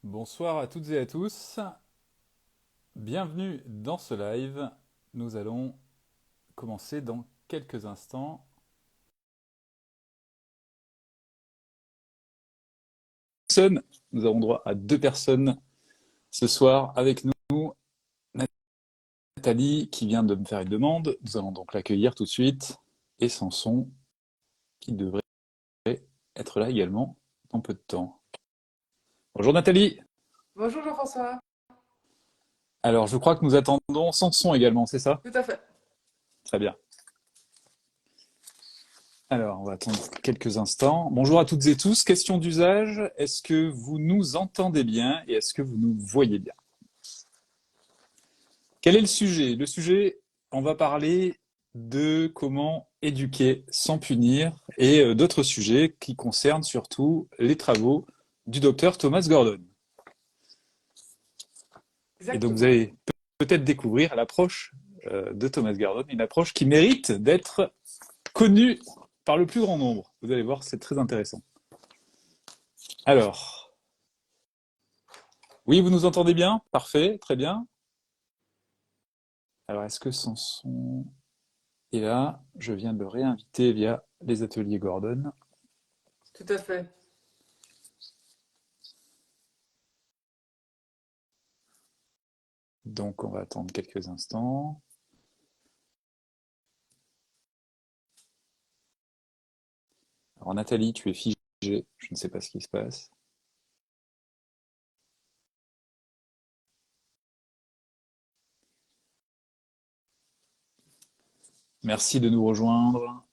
Bonsoir à toutes et à tous. Bienvenue dans ce live. Nous allons commencer dans quelques instants. Nous avons droit à 2 personnes ce soir avec nous. Nathalie qui vient de me faire une demande. Nous allons donc l'accueillir tout de suite. Et Samson qui devrait être là également dans peu de temps. Bonjour Nathalie. Bonjour Jean-François. Alors je crois que nous attendons Samson également, c'est ça? Tout à fait. Très bien. Alors, on va attendre quelques instants. Bonjour à toutes et tous. Question d'usage. Est-ce que vous nous entendez bien et est-ce que vous nous voyez bien? Quel est le sujet? Le sujet, on va parler de comment éduquer sans punir et d'autres sujets qui concernent surtout les travaux du docteur Thomas Gordon. Et donc, vous Exactement. allez peut-être découvrir l'approche de Thomas Gordon, une approche qui mérite d'être connue par le plus grand nombre. Vous allez voir, c'est très intéressant. Alors, oui, vous nous entendez bien? Parfait, très bien. Alors, est-ce que Samson est là? Je viens de le réinviter via les ateliers Gordon. Tout à fait. Donc, on va attendre quelques instants. Alors, Nathalie, tu es figée. Je ne sais pas ce qui se passe. Merci de nous rejoindre.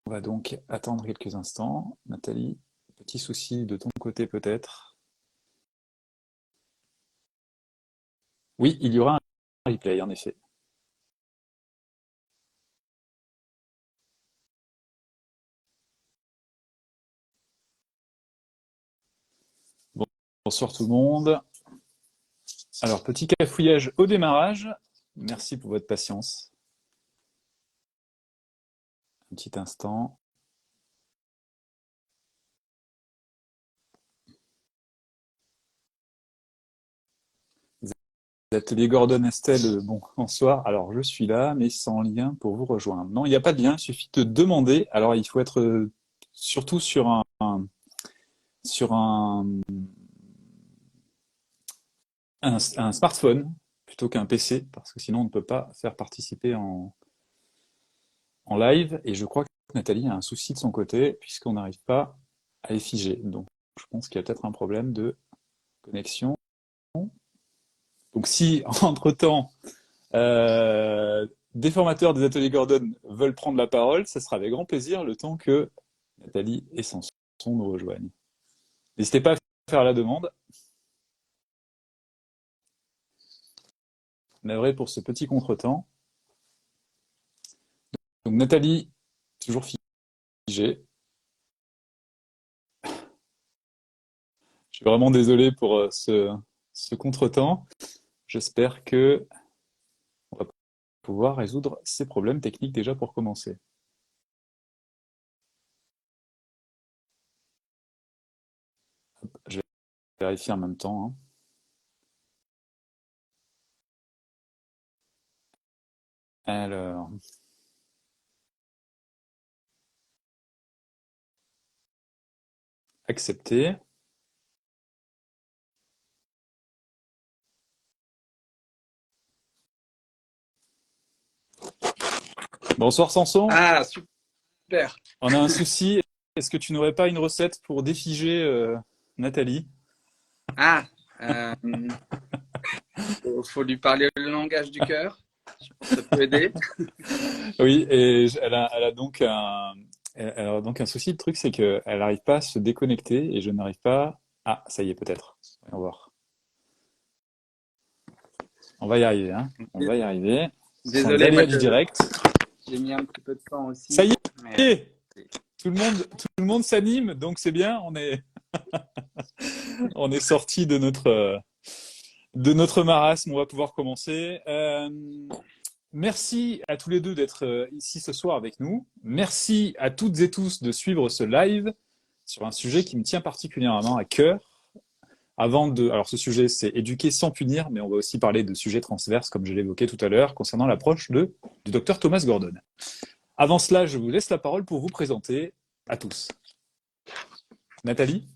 On va donc attendre quelques instants. Nathalie, petit souci de ton côté peut-être. Oui, il y aura un replay, en effet. Bon, bonsoir tout le monde. Alors, petit cafouillage au démarrage. Merci pour votre patience. Un petit instant. L'atelier Gordon Estelle, bon, bonsoir. Alors, je suis là, mais sans lien pour vous rejoindre. Non, il n'y a pas de lien, il suffit de demander. Alors, il faut être surtout sur sur un smartphone plutôt qu'un PC, parce que sinon, on ne peut pas faire participer en live. Et je crois que Nathalie a un souci de son côté, puisqu'on n'arrive pas à les figer. Donc, je pense qu'il y a peut-être un problème de connexion. Donc, si, entre-temps, des formateurs des ateliers Gordon veulent prendre la parole, ce sera avec grand plaisir le temps que Nathalie et Samson nous rejoignent. N'hésitez pas à faire la demande. Navré pour ce petit contretemps. Donc Nathalie, toujours figée. Je suis vraiment désolé pour ce contretemps. J'espère que on va pouvoir résoudre ces problèmes techniques déjà pour commencer. Je vais vérifier en même temps, hein. Alors, accepter. Bonsoir Samson. Ah, super. On a un souci. Est-ce que tu n'aurais pas une recette pour défiger Nathalie? Ah, faut lui parler le langage du cœur. Je pense que ça peut aider. Oui, et elle a donc un souci. Le truc, c'est qu'elle n'arrive pas à se déconnecter et je n'arrive pas. Ah, ça y est, peut-être. On va voir. On va y arriver, hein. On va y arriver. Ce sont les Désolé, moi, aléas du direct. j'ai mis un petit peu de temps Ça aussi. y Mais est, tout le monde s'anime, donc c'est bien. On est sorti de notre marasme. On va pouvoir commencer. Merci à tous les deux d'être ici ce soir avec nous. Merci à toutes et tous de suivre ce live. sur un sujet qui me tient particulièrement à cœur. Alors ce sujet, c'est éduquer sans punir, mais on va aussi parler de sujets transverses, comme je l'évoquais tout à l'heure, concernant l'approche du docteur Thomas Gordon. Avant cela, je vous laisse la parole pour vous présenter à tous. Nathalie?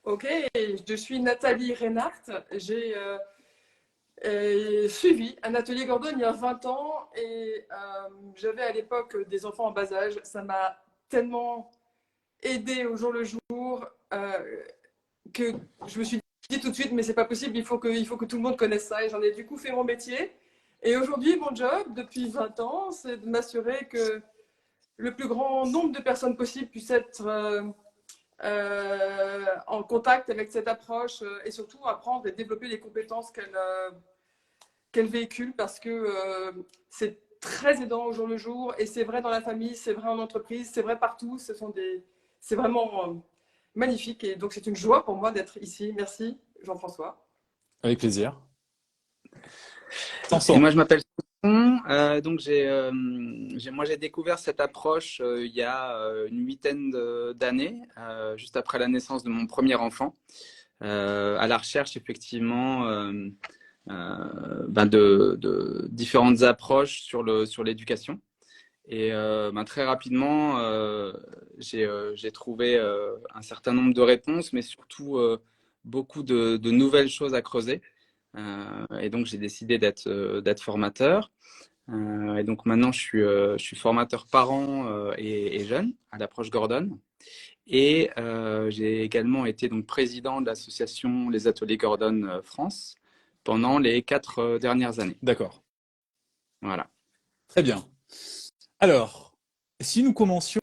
Ok, je suis Nathalie Reinhardt. J'ai suivi un atelier Gordon il y a 20 ans et j'avais à l'époque des enfants en bas âge. Ça m'a tellement aidé au jour le jour que je me suis dit tout de suite, mais c'est pas possible, il faut que tout le monde connaisse ça. Et j'en ai du coup fait mon métier. Et aujourd'hui, mon job, depuis 20 ans, c'est de m'assurer que le plus grand nombre de personnes possible puissent être en contact avec cette approche et surtout apprendre et développer les compétences qu'elle véhicule parce que c'est très aidant au jour le jour et c'est vrai dans la famille, c'est vrai en entreprise, c'est vrai partout. C'est vraiment magnifique et donc c'est une joie pour moi d'être ici. Merci Jean-François. Avec plaisir. Et moi, je m'appelle Samson. Moi, j'ai découvert cette approche il y a une huitaine d'années, juste après la naissance de mon premier enfant, à la recherche effectivement de différentes approches sur l'éducation. Et très rapidement, j'ai trouvé un certain nombre de réponses, mais surtout beaucoup de nouvelles choses à creuser. Et donc, j'ai décidé d'être formateur. Et donc, maintenant, je suis formateur parent et jeune à l'approche Gordon. Et j'ai également été donc président de l'association Les Ateliers Gordon France pendant les 4 dernières années. D'accord. Voilà. Très bien. Alors, si nous commencions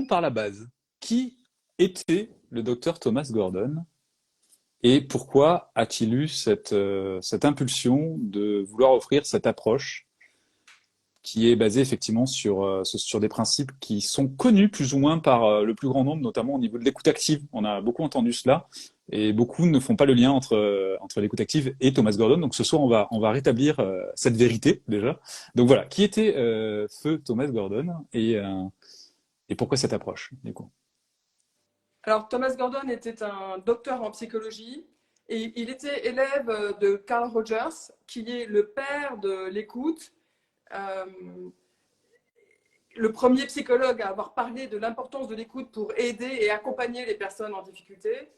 par la base, qui était le docteur Thomas Gordon et pourquoi a-t-il eu cette impulsion de vouloir offrir cette approche qui est basée effectivement sur des principes qui sont connus plus ou moins par le plus grand nombre, notamment au niveau de l'écoute active. On a beaucoup entendu cela et beaucoup ne font pas le lien entre l'écoute active et Thomas Gordon. Donc ce soir, on va rétablir cette vérité déjà. Donc voilà, qui était feu Thomas Gordon et pourquoi cette approche du coup? Alors Thomas Gordon était un docteur en psychologie et il était élève de Carl Rogers qui est le père de l'écoute. Le premier psychologue à avoir parlé de l'importance de l'écoute pour aider et accompagner les personnes en difficulté.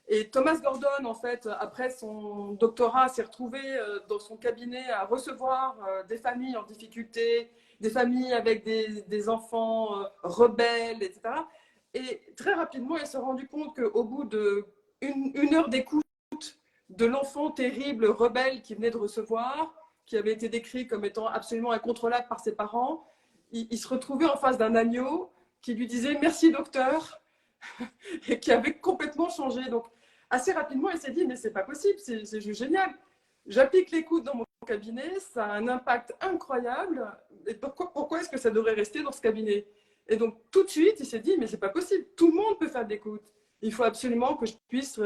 Et Thomas Gordon, en fait, après son doctorat, s'est retrouvé dans son cabinet à recevoir des familles en difficulté, des familles avec des enfants rebelles, etc. Et très rapidement, il s'est rendu compte qu'au bout d'une heure d'écoute de l'enfant terrible, rebelle qu'il venait de recevoir, qui avait été décrit comme étant absolument incontrôlable par ses parents, il se retrouvait en face d'un agneau qui lui disait « Merci docteur » et qui avait complètement changé. Donc, assez rapidement, il s'est dit « Mais c'est pas possible, c'est juste génial. J'applique l'écoute dans mon cabinet, ça a un impact incroyable. Et pourquoi est-ce que ça devrait rester dans ce cabinet ?» Et donc, tout de suite, il s'est dit « Mais c'est pas possible, tout le monde peut faire de l'écoute. Il faut absolument que je puisse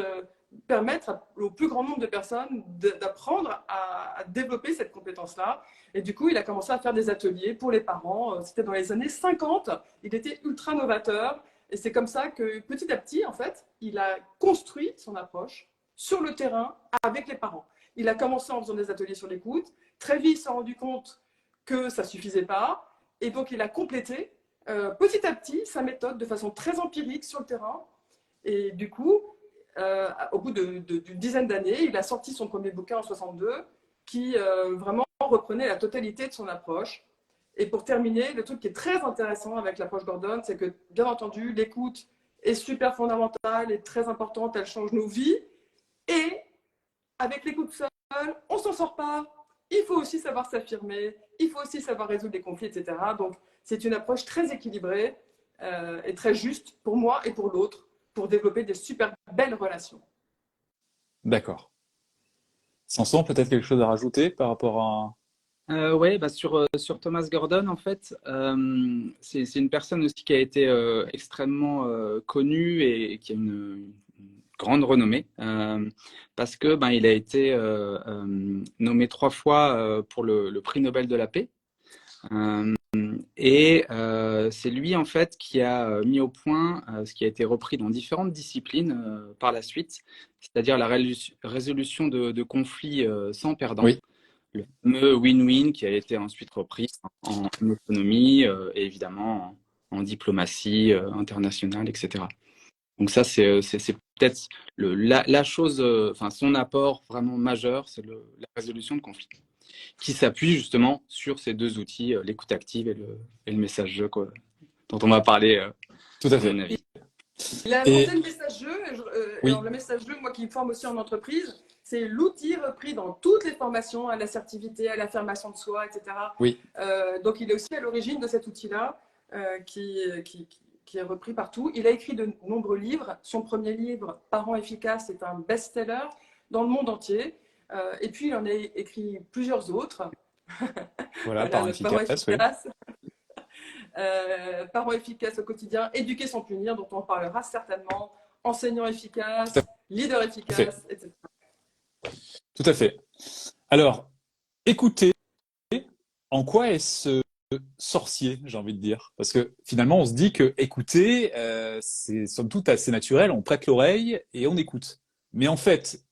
permettre au plus grand nombre de personnes d'apprendre à développer cette compétence-là. » Et du coup, il a commencé à faire des ateliers pour les parents. C'était dans les années 50. Il était ultra novateur. Et c'est comme ça que petit à petit, en fait, il a construit son approche sur le terrain avec les parents. Il a commencé en faisant des ateliers sur l'écoute. Très vite, il s'est rendu compte que ça ne suffisait pas. Et donc, il a complété petit à petit sa méthode de façon très empirique sur le terrain. Et du coup, au bout d'une dizaine d'années, il a sorti son premier bouquin en 62 qui vraiment reprenait la totalité de son approche. Et pour terminer, le truc qui est très intéressant avec l'approche Gordon, c'est que, bien entendu, l'écoute est super fondamentale et très importante, elle change nos vies. Et avec l'écoute seule, on ne s'en sort pas. Il faut aussi savoir s'affirmer, il faut aussi savoir résoudre les conflits, etc. Donc, c'est une approche très équilibrée et très juste pour moi et pour l'autre, pour développer des super belles relations. D'accord. Samson, peut-être quelque chose à rajouter par rapport à... Oui, sur Thomas Gordon, en fait, c'est une personne aussi qui a été extrêmement connue et qui a une grande renommée parce que il a été nommé 3 fois pour le prix Nobel de la paix. C'est lui, en fait, qui a mis au point ce qui a été repris dans différentes disciplines par la suite, c'est-à-dire la résolution de conflits sans perdant. Oui, Le fameux win-win qui a été ensuite repris en économie et évidemment en diplomatie internationale, etc. Donc ça, c'est peut-être la chose, enfin son apport vraiment majeur, c'est la résolution de conflits, qui s'appuie justement sur ces deux outils, l'écoute active et le message-jeu, quoi, dont on va parler, tout à à mon fait. avis. Il a Et inventé le message-jeu. oui, Alors, le message-jeu, moi qui me forme aussi en entreprise, c'est l'outil repris dans toutes les formations à l'assertivité, à l'affirmation de soi, etc. oui, Donc, il est aussi à l'origine de cet outil-là qui est repris partout. Il a écrit de nombreux livres. Son premier livre, Parents efficaces, est un best-seller dans le monde entier. Et puis, il en a écrit plusieurs autres. voilà, Voilà, par donc, Parents efficace, oui. efficaces. Parents efficaces au quotidien, éduquer sans punir, dont on parlera certainement, enseignants efficaces, leaders Tout à fait. efficaces, etc. Tout à fait. Alors, écoutez, en quoi est-ce sorcier, j'ai envie de dire? Parce que finalement, on se dit que écouter, c'est somme toute assez naturel, on prête l'oreille et on écoute. Mais en fait,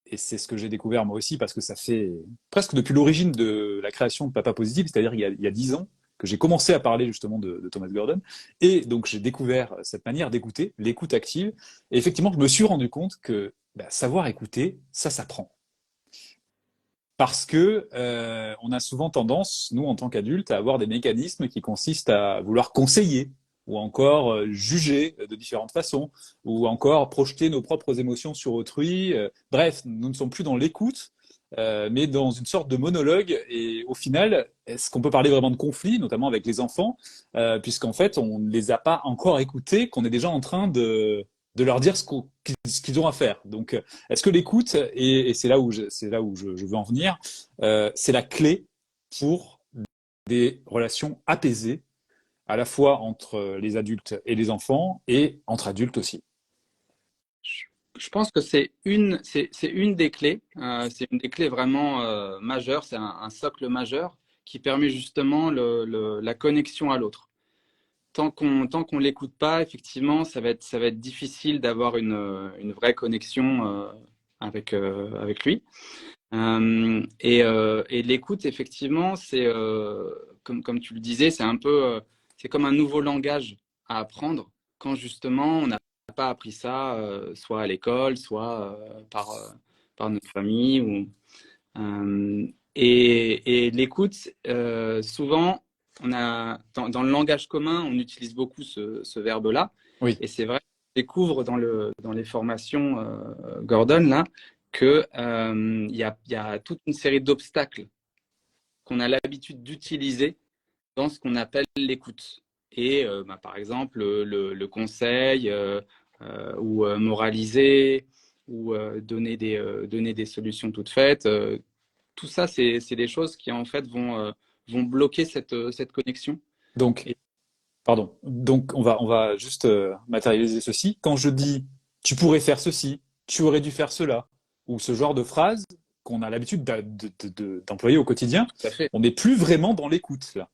et c'est ce que j'ai découvert moi aussi, parce que ça fait presque depuis l'origine de la création de Papa Positif, c'est-à-dire il y a 10 ans, que j'ai commencé à parler justement de Thomas Gordon. Et donc j'ai découvert cette manière d'écouter, l'écoute active. Et effectivement, je me suis rendu compte que savoir écouter, ça s'apprend. Parce que on a souvent tendance, nous en tant qu'adultes, à avoir des mécanismes qui consistent à vouloir conseiller ou encore juger de différentes façons, ou encore projeter nos propres émotions sur autrui. Bref, nous ne sommes plus dans l'écoute, mais dans une sorte de monologue. Et au final, est-ce qu'on peut parler vraiment de conflit, notamment avec les enfants, puisqu'en fait, on ne les a pas encore écoutés, qu'on est déjà en train de leur dire ce qu'ils ont à faire. Donc, est-ce que l'écoute, et c'est là où je veux en venir, c'est la clé pour des relations apaisées, à la fois entre les adultes et les enfants, et entre adultes aussi. Je pense que c'est une des clés, c'est une des clés vraiment majeures, c'est un socle majeur qui permet justement la connexion à l'autre. Tant qu'on l'écoute pas, effectivement, ça va être difficile d'avoir une vraie connexion avec lui. Et l'écoute, effectivement, c'est comme tu le disais, c'est un peu, c'est comme un nouveau langage à apprendre quand justement on n'a pas appris ça, soit à l'école, soit par notre famille. Et l'écoute, souvent, dans le langage commun, on utilise beaucoup ce verbe-là. Oui. Et c'est vrai, on découvre dans les formations Gordon là que y a toute une série d'obstacles qu'on a l'habitude d'utiliser dans ce qu'on appelle l'écoute. Et par exemple, le conseil ou moraliser ou donner des solutions toutes faites. Tout ça, c'est des choses qui en fait vont bloquer cette connexion. Donc, Et pardon. Donc, on va juste matérialiser ceci. Quand je dis tu pourrais faire ceci, tu aurais dû faire cela, ou ce genre de phrase qu'on a l'habitude d'employer au quotidien, tout à fait. on n'est plus vraiment dans l'écoute là.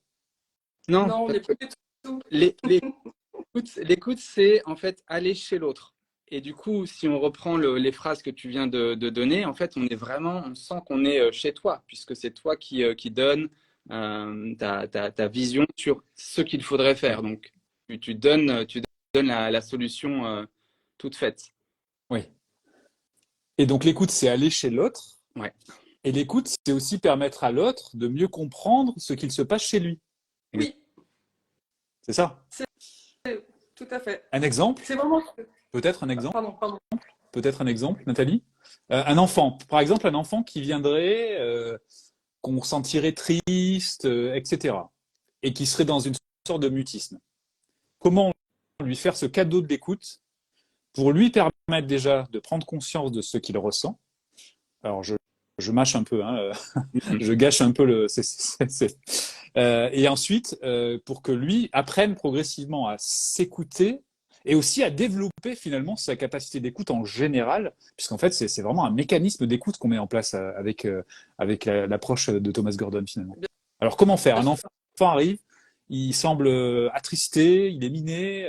Non, Non, on n'est plus du tout. l'écoute, c'est en fait aller chez l'autre. Et du coup, si on reprend les phrases que tu viens de donner, en fait, on sent qu'on est chez toi, puisque c'est toi qui donne ta vision sur ce qu'il faudrait faire. Donc, tu donnes la solution toute faite. Oui. Et donc l'écoute, c'est aller chez l'autre. Ouais. Et l'écoute, c'est aussi permettre à l'autre de mieux comprendre ce qu'il se passe chez lui. Oui, C'est ça. tout à fait. Un exemple, C'est vraiment. peut-être un exemple, Pardon. peut-être un exemple, Nathalie. Un enfant, par exemple, un enfant qui viendrait, qu'on sentirait triste, etc. Et qui serait dans une sorte de mutisme. Comment lui faire ce cadeau de l'écoute pour lui permettre déjà de prendre conscience de ce qu'il ressent. Alors, je mâche un peu, hein, je gâche un peu le. Et ensuite, pour que lui apprenne progressivement à s'écouter et aussi à développer finalement sa capacité d'écoute en général, puisqu'en fait, c'est vraiment un mécanisme d'écoute qu'on met en place avec l'approche de Thomas Gordon finalement. Alors, comment faire? Un enfant arrive, il semble attristé, il est miné.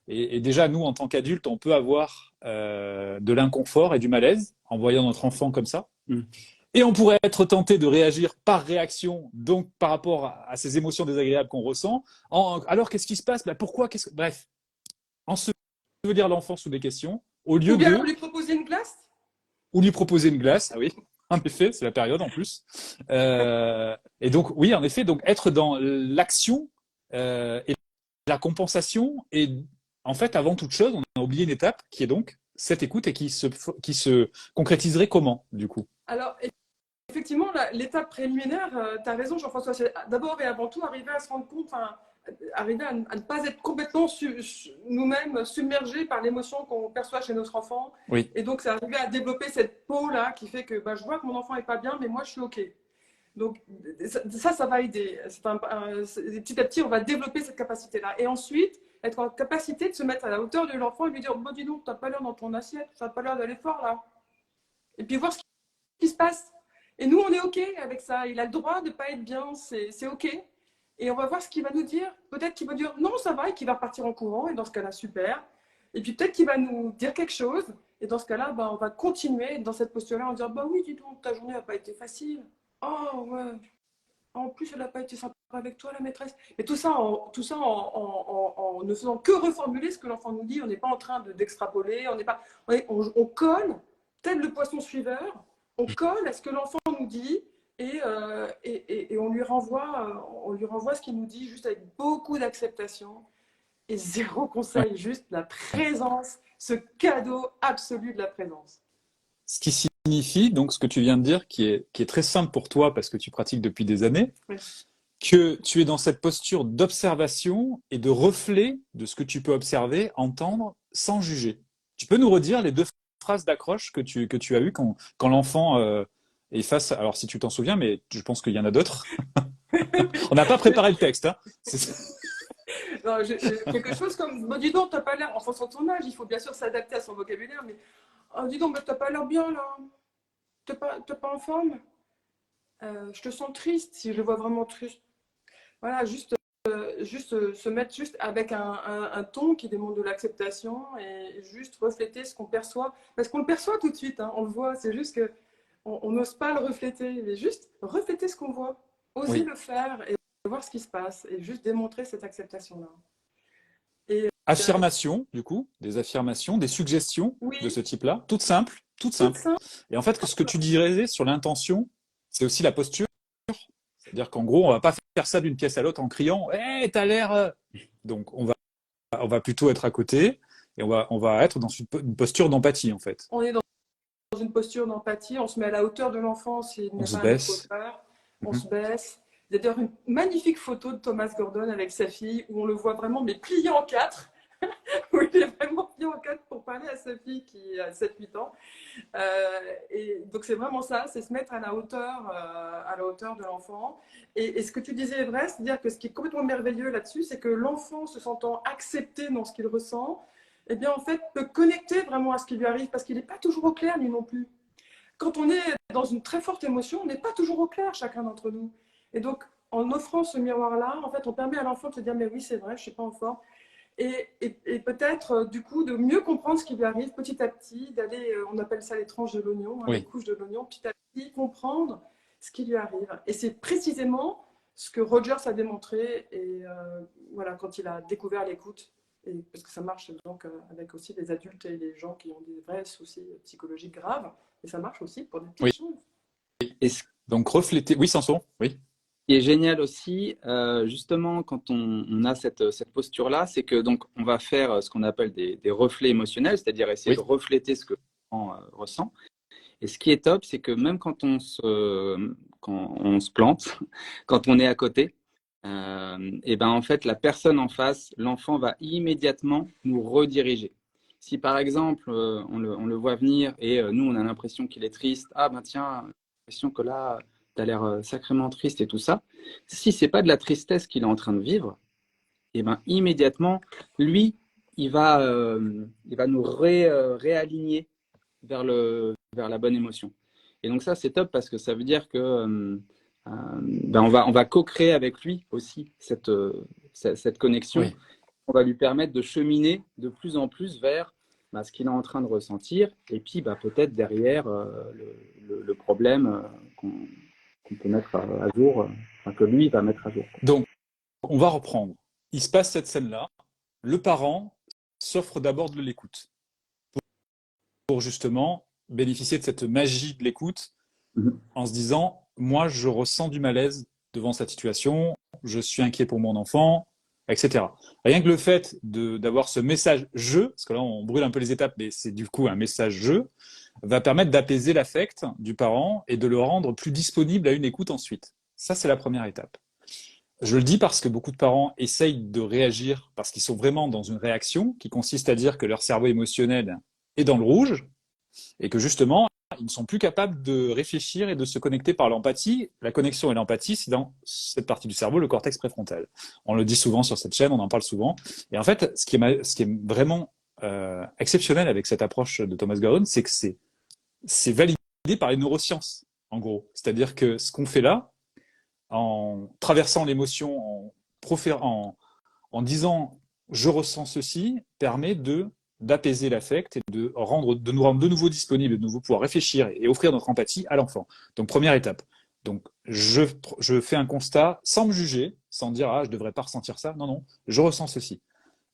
Et déjà, nous, en tant qu'adultes, on peut avoir de l'inconfort et du malaise en voyant notre enfant comme ça. Mm. Et on pourrait être tenté de réagir par réaction, donc par rapport à ces émotions désagréables qu'on ressent. Alors, qu'est-ce qui se passe? Pourquoi? Bref, ensevelir l'enfant sous des questions, au Ou lieu bien de lui proposer une glace. ou lui proposer une glace. Ah oui, en effet, c'est la période en plus. Et donc, oui, en effet, donc être dans l'action et la compensation. Et en fait, avant toute chose, on a oublié une étape qui est donc cette écoute et qui se concrétiserait comment, du coup? Alors, effectivement, l'étape préliminaire, tu as raison, Jean-François, c'est d'abord et avant tout arriver à se rendre compte, arriver à ne pas être complètement nous-mêmes submergés par l'émotion qu'on perçoit chez notre enfant. Oui. Et donc, c'est arriver à développer cette peau-là qui fait que je vois que mon enfant n'est pas bien, mais moi, je suis OK. Donc, ça va aider. Petit à petit, on va développer cette capacité-là. Et ensuite, être en capacité de se mettre à la hauteur de l'enfant et lui dire, dis donc, tu n'as pas l'air dans ton assiette, ça n'a pas l'air d'aller fort, là. Et puis voir ce qui se passe. Et nous, on est OK avec ça. Il a le droit de ne pas être bien, c'est OK. Et on va voir ce qu'il va nous dire. Peut-être qu'il va dire non, ça va, et qu'il va repartir en courant. Et dans ce cas-là, super. Et puis peut-être qu'il va nous dire quelque chose. Et dans ce cas-là, on va continuer dans cette posture-là en disant oui, dis donc, ta journée n'a pas été facile. Oh, ouais. En plus, elle n'a pas été sympa avec toi, la maîtresse. Mais tout ça en ne faisant que reformuler ce que l'enfant nous dit. On n'est pas en train d'extrapoler. On colle, tel le poisson suiveur, on colle à ce que l'enfant nous dit et on lui renvoie ce qu'il nous dit juste avec beaucoup d'acceptation et zéro conseil, juste la présence, ce cadeau absolu de la présence. Ce qui signifie, donc, ce que tu viens de dire, qui est très simple pour toi parce que tu pratiques depuis des années, Oui. que tu es dans cette posture d'observation et de reflet de ce que tu peux observer, entendre, sans juger. Tu peux nous redire les deux phrases d'accroche que tu as eues quand l'enfant est face. Alors, si tu t'en souviens, mais je pense qu'il y en a d'autres. On n'a pas préparé le texte. Hein. Non, quelque chose comme dis donc, t'as pas l'air, en fonction de son âge, il faut bien sûr s'adapter à son vocabulaire, mais dis donc, t'as pas l'air bien là, t'es pas en forme, je te sens triste, si je le vois vraiment triste. Voilà, juste se mettre juste avec un ton qui demande de l'acceptation et juste refléter ce qu'on perçoit. Parce qu'on le perçoit tout de suite, hein, on le voit, c'est juste qu'on n'ose pas le refléter, mais juste refléter ce qu'on voit, oser le faire et voir ce qui se passe et juste démontrer cette acceptation-là. Affirmation, du coup, des affirmations, des suggestions de ce type-là, toutes simples. Et en fait, ce que tu dirais sur l'intention, c'est aussi la posture. C'est-à-dire qu'en gros, on va pas faire ça d'une pièce à l'autre en criant « Hey, t'as l'air… » Donc, on va plutôt être à côté et on va être dans une posture d'empathie, en fait. On est dans une posture d'empathie, on se met à la hauteur de l'enfant s'il n'est pas à notre hauteur, on se baisse. Il y a d'ailleurs une magnifique photo de Thomas Gordon avec sa fille où on le voit vraiment mais plié en quatre, où il est vraiment plié en quatre pour parler à sa fille qui a 7-8 ans. Et donc c'est vraiment ça, c'est se mettre à la hauteur de l'enfant. Et ce que tu disais est vrai, c'est-à-dire que ce qui est complètement merveilleux là-dessus, c'est que l'enfant se sentant accepté dans ce qu'il ressent, eh bien en fait peut connecter vraiment à ce qui lui arrive parce qu'il n'est pas toujours au clair lui non plus. Quand on est dans une très forte émotion, on n'est pas toujours au clair chacun d'entre nous. Et donc en offrant ce miroir-là, en fait on permet à l'enfant de se dire mais oui c'est vrai, je ne suis pas en forme. Et peut-être du coup de mieux comprendre ce qui lui arrive petit à petit, d'aller, on appelle ça les tranches de l'oignon, les couches de l'oignon, petit à petit comprendre ce qui lui arrive. Et c'est précisément ce que Rogers a démontré et voilà, quand il a découvert l'écoute, et parce que ça marche donc avec aussi les adultes et les gens qui ont des vrais soucis psychologiques graves, et ça marche aussi pour des petites choses. Donc refléter, oui Samson, oui. Ce qui est génial aussi, justement, quand on a cette posture-là, c'est que donc on va faire ce qu'on appelle des reflets émotionnels, c'est-à-dire essayer de refléter ce que l'enfant ressent. Et ce qui est top, c'est que même quand on se plante, quand on est à côté, et ben en fait la personne en face, l'enfant va immédiatement nous rediriger. Si par exemple on le voit venir et nous on a l'impression qu'il est triste, ah ben tiens, l'impression que là tu as l'air sacrément triste et tout ça. Si c'est pas de la tristesse qu'il est en train de vivre, et ben immédiatement lui il va nous réaligner vers la bonne émotion. Et donc ça c'est top parce que ça veut dire que on va co-créer avec lui aussi cette cette connexion, Oui. on va lui permettre de cheminer de plus en plus vers ce qu'il est en train de ressentir, et puis peut-être derrière le problème qu'on peut mettre à jour, que lui va mettre à jour. Donc, on va reprendre. Il se passe cette scène-là. Le parent s'offre d'abord de l'écoute pour justement bénéficier de cette magie de l'écoute en se disant, moi, je ressens du malaise devant cette situation, je suis inquiet pour mon enfant, etc. Rien que le fait d'avoir ce message « je », parce que là, on brûle un peu les étapes, mais c'est du coup un message « je », va permettre d'apaiser l'affect du parent et de le rendre plus disponible à une écoute ensuite. Ça, c'est la première étape. Je le dis parce que beaucoup de parents essayent de réagir parce qu'ils sont vraiment dans une réaction qui consiste à dire que leur cerveau émotionnel est dans le rouge et que justement, ils ne sont plus capables de réfléchir et de se connecter par l'empathie. La connexion et l'empathie, c'est dans cette partie du cerveau, le cortex préfrontal. On le dit souvent sur cette chaîne, on en parle souvent. Et en fait, ce qui est vraiment exceptionnel avec cette approche de Thomas Gordon, c'est que c'est validé par les neurosciences, en gros. C'est-à-dire que ce qu'on fait là, en traversant l'émotion, en disant je ressens ceci, permet d'apaiser l'affect et de nous rendre de nouveau disponibles, de nouveau pouvoir réfléchir et offrir notre empathie à l'enfant. Donc première étape. Donc je fais un constat sans me juger, sans dire ah je devrais pas ressentir ça. Non non, je ressens ceci.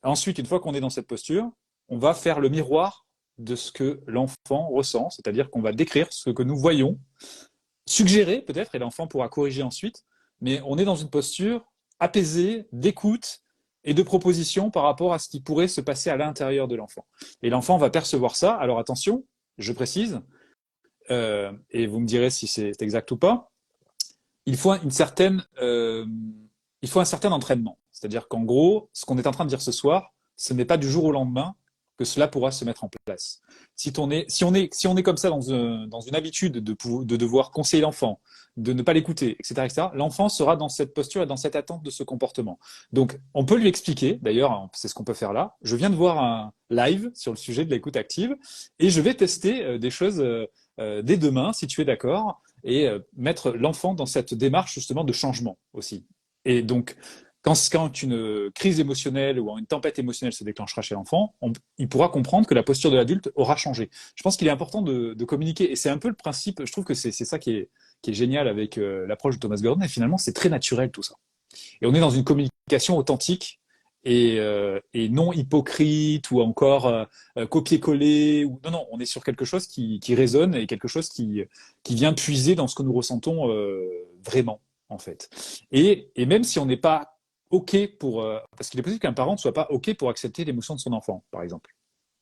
Ensuite, une fois qu'on est dans cette posture, on va faire le miroir de ce que l'enfant ressent, c'est-à-dire qu'on va décrire ce que nous voyons, suggérer peut-être, et l'enfant pourra corriger ensuite, mais on est dans une posture apaisée, d'écoute et de proposition par rapport à ce qui pourrait se passer à l'intérieur de l'enfant. Et l'enfant va percevoir ça. Alors attention, je précise, et vous me direz si c'est exact ou pas, il faut un certain entraînement. C'est-à-dire qu'en gros, ce qu'on est en train de dire ce soir, ce n'est pas du jour au lendemain que cela pourra se mettre en place. Si on est comme ça dans une habitude de devoir conseiller l'enfant, de ne pas l'écouter, etc., l'enfant sera dans cette posture et dans cette attente de ce comportement. Donc, on peut lui expliquer, d'ailleurs, c'est ce qu'on peut faire là. Je viens de voir un live sur le sujet de l'écoute active et je vais tester des choses dès demain, si tu es d'accord, et mettre l'enfant dans cette démarche justement de changement aussi. Et donc, quand une crise émotionnelle ou une tempête émotionnelle se déclenchera chez l'enfant, il pourra comprendre que la posture de l'adulte aura changé. Je pense qu'il est important de communiquer, et c'est un peu le principe, je trouve que c'est ça qui est génial avec l'approche de Thomas Gordon, et finalement c'est très naturel tout ça. Et on est dans une communication authentique et non hypocrite ou encore copier-coller. Non, non, on est sur quelque chose qui résonne et quelque chose qui vient puiser dans ce que nous ressentons vraiment, en fait. Et même si on n'est pas OK pour... parce qu'il est possible qu'un parent ne soit pas OK pour accepter l'émotion de son enfant, par exemple.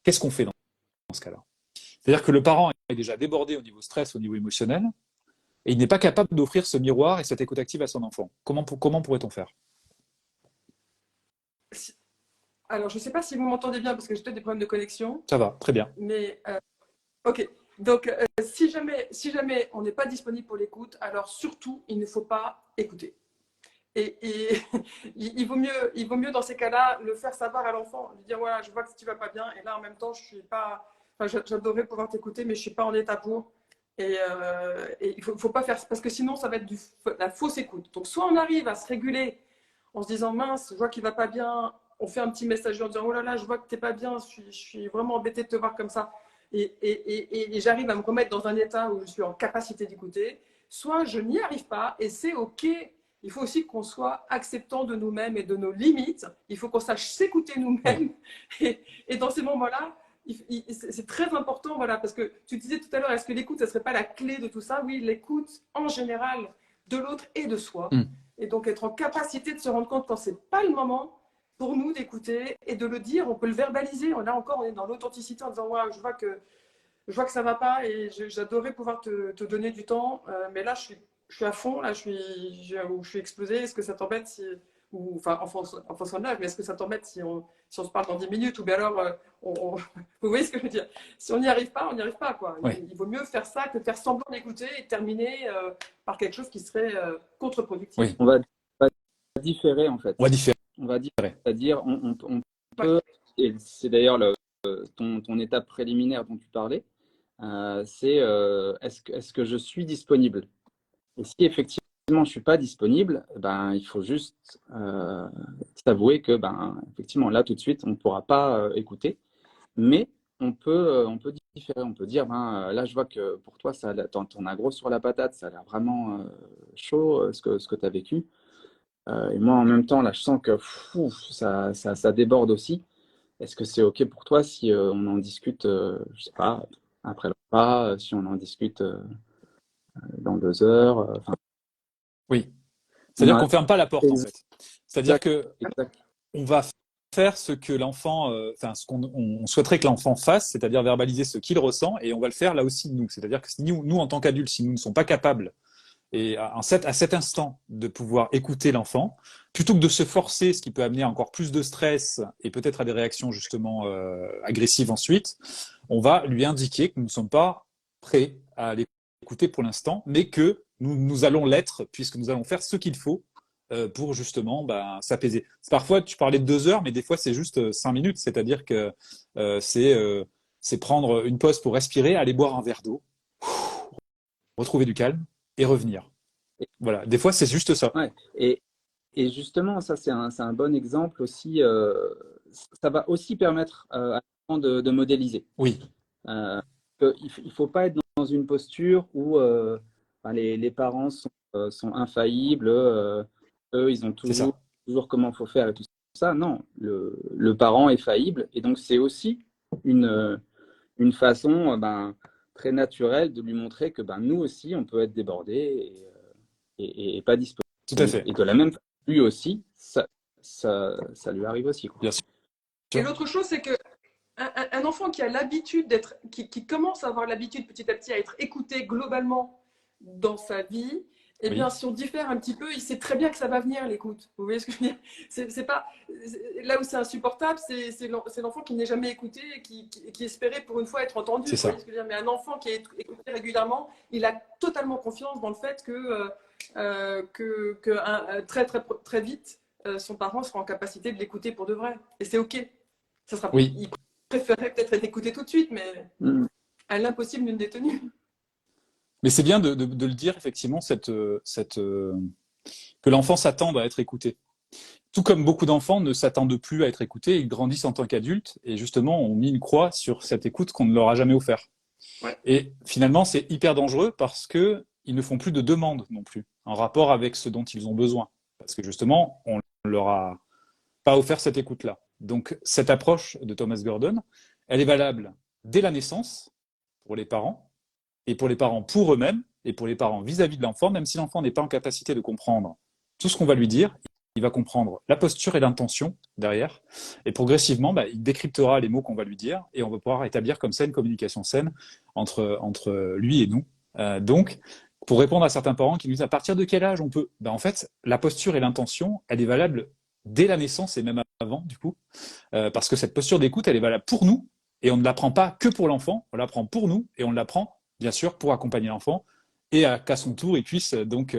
Qu'est-ce qu'on fait dans ce cas-là? C'est-à-dire que le parent est déjà débordé au niveau stress, au niveau émotionnel, et il n'est pas capable d'offrir ce miroir et cette écoute active à son enfant. Comment pourrait-on faire? Alors, je ne sais pas si vous m'entendez bien parce que j'ai peut-être des problèmes de connexion. Ça va, très bien. Mais ok. Donc, si jamais on n'est pas disponible pour l'écoute, alors surtout, il ne faut pas écouter. Et il vaut mieux dans ces cas-là le faire savoir à l'enfant, lui dire voilà, je vois que tu vas pas bien, et là en même temps, je suis pas. Enfin, j'adorerais pouvoir t'écouter, mais je suis pas en état pour. Et il faut pas faire parce que sinon, ça va être la fausse écoute. Donc, soit on arrive à se réguler en se disant mince, je vois qu'il va pas bien. On fait un petit message en disant oh là là, je vois que t'es pas bien, je suis vraiment embêtée de te voir comme ça. Et j'arrive à me remettre dans un état où je suis en capacité d'écouter. Soit je n'y arrive pas et c'est OK. Il faut aussi qu'on soit acceptant de nous-mêmes et de nos limites. Il faut qu'on sache s'écouter nous-mêmes. Et dans ces moments-là, c'est très important, voilà, parce que tu disais tout à l'heure, est-ce que l'écoute, ça ne serait pas la clé de tout ça? Oui, l'écoute en général de l'autre et de soi. Et donc être en capacité de se rendre compte quand c'est pas le moment pour nous d'écouter et de le dire. On peut le verbaliser. Là encore, on est dans l'authenticité en disant ouais, je vois que ça va pas et j'adorerais pouvoir te donner du temps, mais là je suis à fond, là je suis explosée. Est-ce que ça t'embête si enfin en fonction de l'âge, mais est-ce que ça t'embête si on se parle dans 10 minutes ou bien alors vous voyez ce que je veux dire? Si on n'y arrive pas, on n'y arrive pas quoi. Oui. Il vaut mieux faire ça que de faire semblant d'écouter et terminer par quelque chose qui serait contre-productif. Oui. On va différer en fait. On va différer. On va différer. C'est-à-dire on peut, et c'est d'ailleurs ton étape préliminaire dont tu parlais, c'est est-ce que je suis disponible? Et si effectivement je suis pas disponible, ben, il faut juste s'avouer que, ben, effectivement, là, tout de suite, on ne pourra pas écouter. Mais on peut différer, on peut dire, ben, là, je vois que pour toi, t'en as gros sur la patate, ça a l'air vraiment chaud, ce que tu as vécu. Et moi, en même temps, là, je sens que ça déborde aussi. Est-ce que c'est OK pour toi si on en discute, je sais pas, après le repas, si on en discute dans 2 heures enfin, Oui. on C'est-à-dire a... qu'on ferme pas la porte, en fait. C'est-à-dire Exact, que exact. on va faire ce que l'enfant, enfin, ce qu'on on souhaiterait que l'enfant fasse, c'est-à-dire verbaliser ce qu'il ressent, et on va le faire là aussi nous. C'est-à-dire que si nous, en tant qu'adultes, si nous ne sommes pas capables et à cet instant de pouvoir écouter l'enfant, plutôt que de se forcer, ce qui peut amener encore plus de stress et peut-être à des réactions justement agressives ensuite, on va lui indiquer que nous ne sommes pas prêts à l'écouter pour l'instant, mais que nous allons l'être puisque nous allons faire ce qu'il faut pour justement s'apaiser. Parfois, tu parlais de 2 heures, mais des fois, c'est juste 5 minutes, c'est-à-dire que euh, c'est euh, c'est prendre une pause pour respirer, aller boire un verre d'eau, retrouver du calme et revenir. Voilà, des fois, c'est juste ça. Ouais. Et justement, ça, c'est un bon exemple aussi. Ça va aussi permettre à l'enfant de modéliser. Oui, Euh, il ne faut pas être dans une posture où enfin, les parents sont infaillibles, eux, ils ont c'est ça. toujours comment il faut faire et tout ça. Non, le parent est faillible. Et donc, c'est aussi une, une façon ben, très naturelle de lui montrer que ben, nous aussi, on peut être débordés et pas Tout à disponible. fait. Et de la même façon, lui aussi, ça lui arrive aussi, quoi. Bien Et sûr. l'autre chose, c'est que un enfant qui a l'habitude d'être, qui commence à avoir l'habitude petit à petit à être écouté globalement dans sa vie, eh bien, Oui, si on diffère un petit peu, il sait très bien que ça va venir l'écoute. Vous voyez ce que je veux dire? C'est pas là où c'est insupportable, c'est l'enfant qui n'est jamais écouté et qui espérait pour une fois être entendu. c'est Vous voyez ça. ce que je veux dire? Mais un enfant qui est écouté régulièrement, il a totalement confiance dans le fait que très vite, son parent sera en capacité de l'écouter pour de vrai. Et c'est OK. Oui. Il préférerait peut-être être écouté tout de suite, mais Mm. à l'impossible d'une détenue. Mais c'est bien de le dire, effectivement, que l'enfant s'attende à être écouté. Tout comme beaucoup d'enfants ne s'attendent plus à être écoutés, ils grandissent en tant qu'adultes et justement ont mis une croix sur cette écoute qu'on ne leur a jamais offert. Ouais. Et finalement, c'est hyper dangereux parce que ils ne font plus de demandes non plus en rapport avec ce dont ils ont besoin. Parce que justement, on ne leur a pas offert cette écoute-là. Donc, cette approche de Thomas Gordon, elle est valable dès la naissance pour les parents, et pour les parents pour eux-mêmes, et pour les parents vis-à-vis de l'enfant, même si l'enfant n'est pas en capacité de comprendre tout ce qu'on va lui dire, il va comprendre la posture et l'intention derrière, et progressivement, il décryptera les mots qu'on va lui dire, et on va pouvoir établir comme ça une communication saine entre lui et nous. Donc, pour répondre à certains parents qui nous disent à partir de quel âge on peut, en fait, la posture et l'intention, elle est valable dès la naissance et même avant, du coup, parce que cette posture d'écoute, elle est valable pour nous, et on ne l'apprend pas que pour l'enfant, on l'apprend pour nous, et on l'apprend, bien sûr, pour accompagner l'enfant, et qu'à son tour, il puisse donc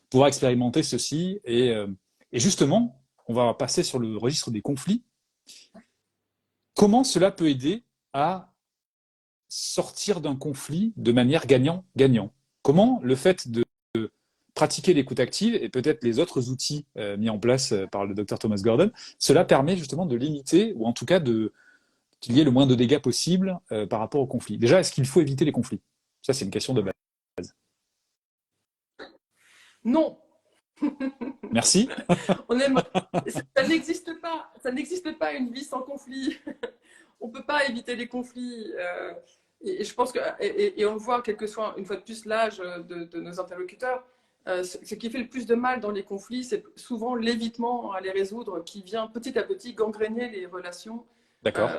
pouvoir expérimenter ceci. Et justement, on va passer sur le registre des conflits. Comment cela peut aider à sortir d'un conflit de manière gagnant-gagnant? Comment le fait de pratiquer l'écoute active et peut-être les autres outils mis en place par le docteur Thomas Gordon, cela permet justement de limiter, ou en tout cas qu'il y ait le moins de dégâts possible par rapport au conflit. Déjà, est-ce qu'il faut éviter les conflits? Ça, c'est une question de base. Non, Merci. on aime. Ça n'existe pas. Ça n'existe pas une vie sans conflit. On ne peut pas éviter les conflits. Et je pense que, et on le voit, quel que soit une fois de plus l'âge de nos interlocuteurs, ce qui fait le plus de mal dans les conflits, c'est souvent l'évitement à les résoudre qui vient petit à petit gangréner les relations. D'accord.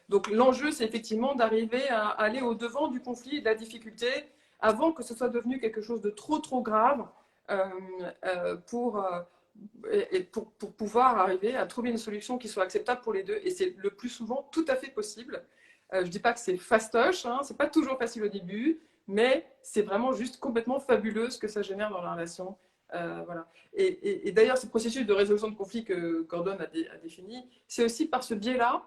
Donc l'enjeu, c'est effectivement d'arriver à aller au-devant du conflit et de la difficulté avant que ce soit devenu quelque chose de trop grave euh, pour pouvoir arriver à trouver une solution qui soit acceptable pour les deux. Et c'est le plus souvent tout à fait possible. Je ne dis pas que c'est fastoche, hein, c'est pas toujours facile au début, mais c'est vraiment juste complètement fabuleux ce que ça génère dans la relation. Voilà. Et d'ailleurs, ce processus de résolution de conflit que Gordon a défini, c'est aussi par ce biais-là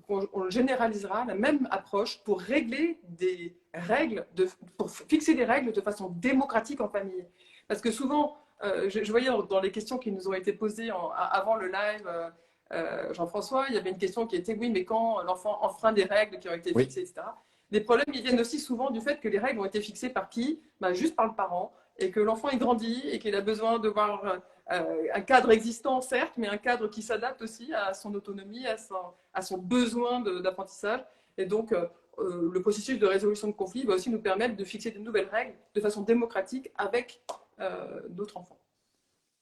on généralisera la même approche pour régler des règles, pour fixer des règles de façon démocratique en famille. Parce que souvent, je voyais dans les questions qui nous ont été posées avant le live, Jean-François, il y avait une question qui était, oui, mais quand l'enfant enfreint des règles qui ont été Oui. fixées, etc. Les problèmes, ils viennent aussi souvent du fait que les règles ont été fixées par qui? Juste par le parent, et que l'enfant est grandi et qu'il a besoin de voir un cadre existant, certes, mais un cadre qui s'adapte aussi à son autonomie, à son besoin d'apprentissage. Et donc, le processus de résolution de conflits va aussi nous permettre de fixer de nouvelles règles de façon démocratique avec d'autres enfants.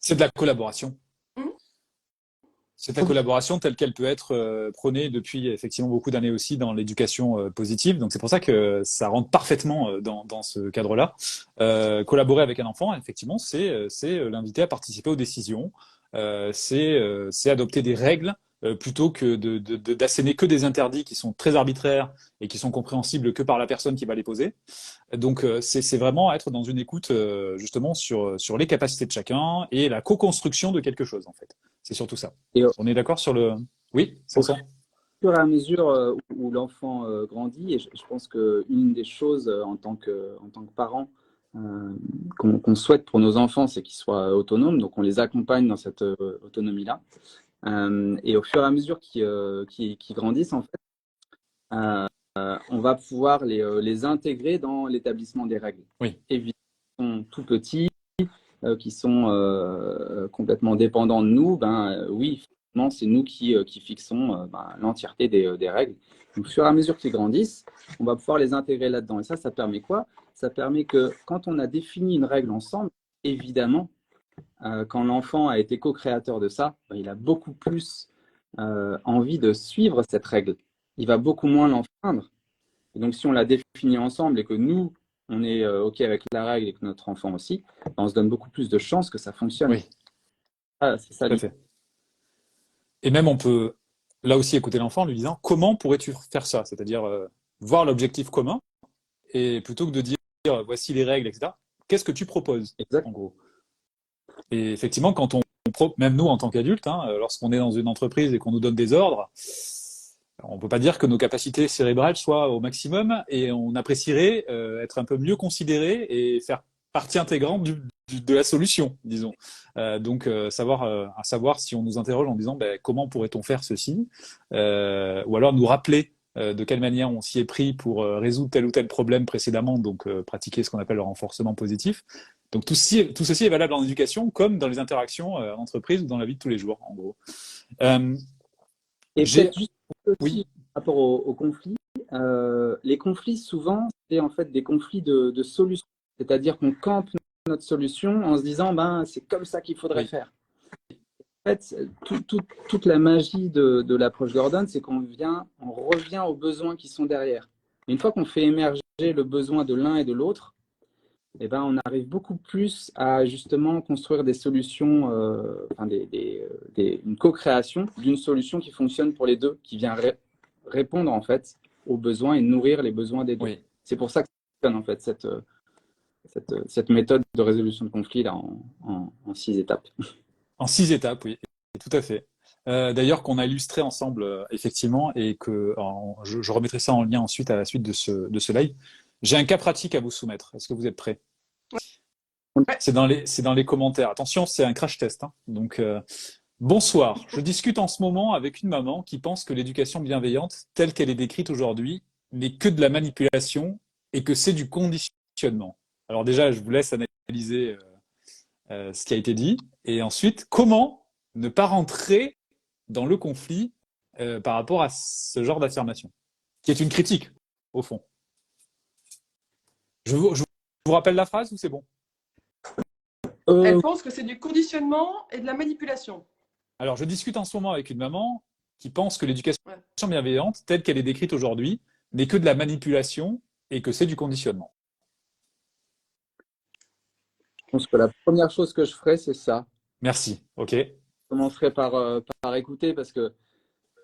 C'est de la collaboration. C'est la collaboration telle qu'elle peut être prônée depuis effectivement beaucoup d'années aussi dans l'éducation positive. Donc c'est pour ça que ça rentre parfaitement dans ce cadre-là. Collaborer avec un enfant, effectivement, c'est l'inviter à participer aux décisions. C'est adopter des règles plutôt que d'asséner que des interdits qui sont très arbitraires et qui sont compréhensibles que par la personne qui va les poser. Donc c'est vraiment être dans une écoute justement sur les capacités de chacun et la co-construction de quelque chose en fait. C'est surtout ça. Et On est d'accord sur le… Oui, c'est ça. au fur et à mesure où l'enfant grandit, et je pense qu'une des choses en tant que parent qu'on souhaite pour nos enfants, c'est qu'ils soient autonomes. Donc on les accompagne dans cette autonomie-là. Et au fur et à mesure qu'ils grandissent, en fait, on va pouvoir les intégrer dans l'établissement des règles. Oui. Évidemment, ils sont tout petits, qui sont complètement dépendants de nous, oui, finalement, c'est nous qui fixons l'entièreté des règles. Donc, au fur et à mesure qu'ils grandissent, on va pouvoir les intégrer là-dedans. Et ça permet quoi? Ça permet que quand on a défini une règle ensemble, évidemment, quand l'enfant a été co-créateur de ça, il a beaucoup plus envie de suivre cette règle. Il va beaucoup moins l'enfreindre. Et donc, si on l'a définie ensemble et que nous, on est OK avec la règle et que notre enfant aussi, on se donne beaucoup plus de chances que ça fonctionne. Oui, C'est ça tout à fait. Et même on peut là aussi écouter l'enfant en lui disant comment pourrais-tu faire ça? C'est-à-dire voir l'objectif commun et plutôt que de dire voici les règles, etc. Qu'est-ce que tu proposes Exact. en gros? Et effectivement, quand même nous en tant qu'adultes, lorsqu'on est dans une entreprise et qu'on nous donne des ordres, on ne peut pas dire que nos capacités cérébrales soient au maximum et on apprécierait être un peu mieux considéré et faire partie intégrante de la solution, disons. Donc, à savoir si on nous interroge en disant comment pourrait-on faire ceci, ou alors nous rappeler de quelle manière on s'y est pris pour résoudre tel ou tel problème précédemment, donc pratiquer ce qu'on appelle le renforcement positif. Donc tout ceci est valable en éducation comme dans les interactions en entreprise ou dans la vie de tous les jours, en gros. Et peut-être juste Oui. par rapport aux conflits, les conflits souvent, c'est en fait des conflits de solutions. C'est-à-dire qu'on campe notre solution en se disant c'est comme ça qu'il faudrait faire. En fait, toute la magie de l'approche Gordon, c'est qu'on revient aux besoins qui sont derrière. Et une fois qu'on fait émerger le besoin de l'un et de l'autre, on arrive beaucoup plus à justement construire des solutions, une co-création d'une solution qui fonctionne pour les deux, qui vient répondre en fait aux besoins et nourrir les besoins des deux. Oui. C'est pour ça que ça fonctionne en fait cette méthode de résolution de conflit là en 6 étapes. En 6 étapes, oui, tout à fait. D'ailleurs, qu'on a illustré ensemble, effectivement, et que je remettrai ça en lien ensuite à la suite de ce live. J'ai un cas pratique à vous soumettre. Est-ce que vous êtes prêts? C'est dans les commentaires. Attention, c'est un crash test. Donc, bonsoir. Je discute en ce moment avec une maman qui pense que l'éducation bienveillante, telle qu'elle est décrite aujourd'hui, n'est que de la manipulation et que c'est du conditionnement. Alors déjà, je vous laisse analyser ce qui a été dit. Et ensuite, comment ne pas rentrer dans le conflit par rapport à ce genre d'affirmation, qui est une critique, au fond. Je vous rappelle la phrase ou c'est bon? Elle pense que c'est du conditionnement et de la manipulation. Alors, je discute en ce moment avec une maman qui pense que l'éducation bienveillante, telle qu'elle est décrite aujourd'hui, n'est que de la manipulation et que c'est du conditionnement. Je pense que la première chose que je ferais, c'est ça. Merci. OK. Je commencerai par écouter parce que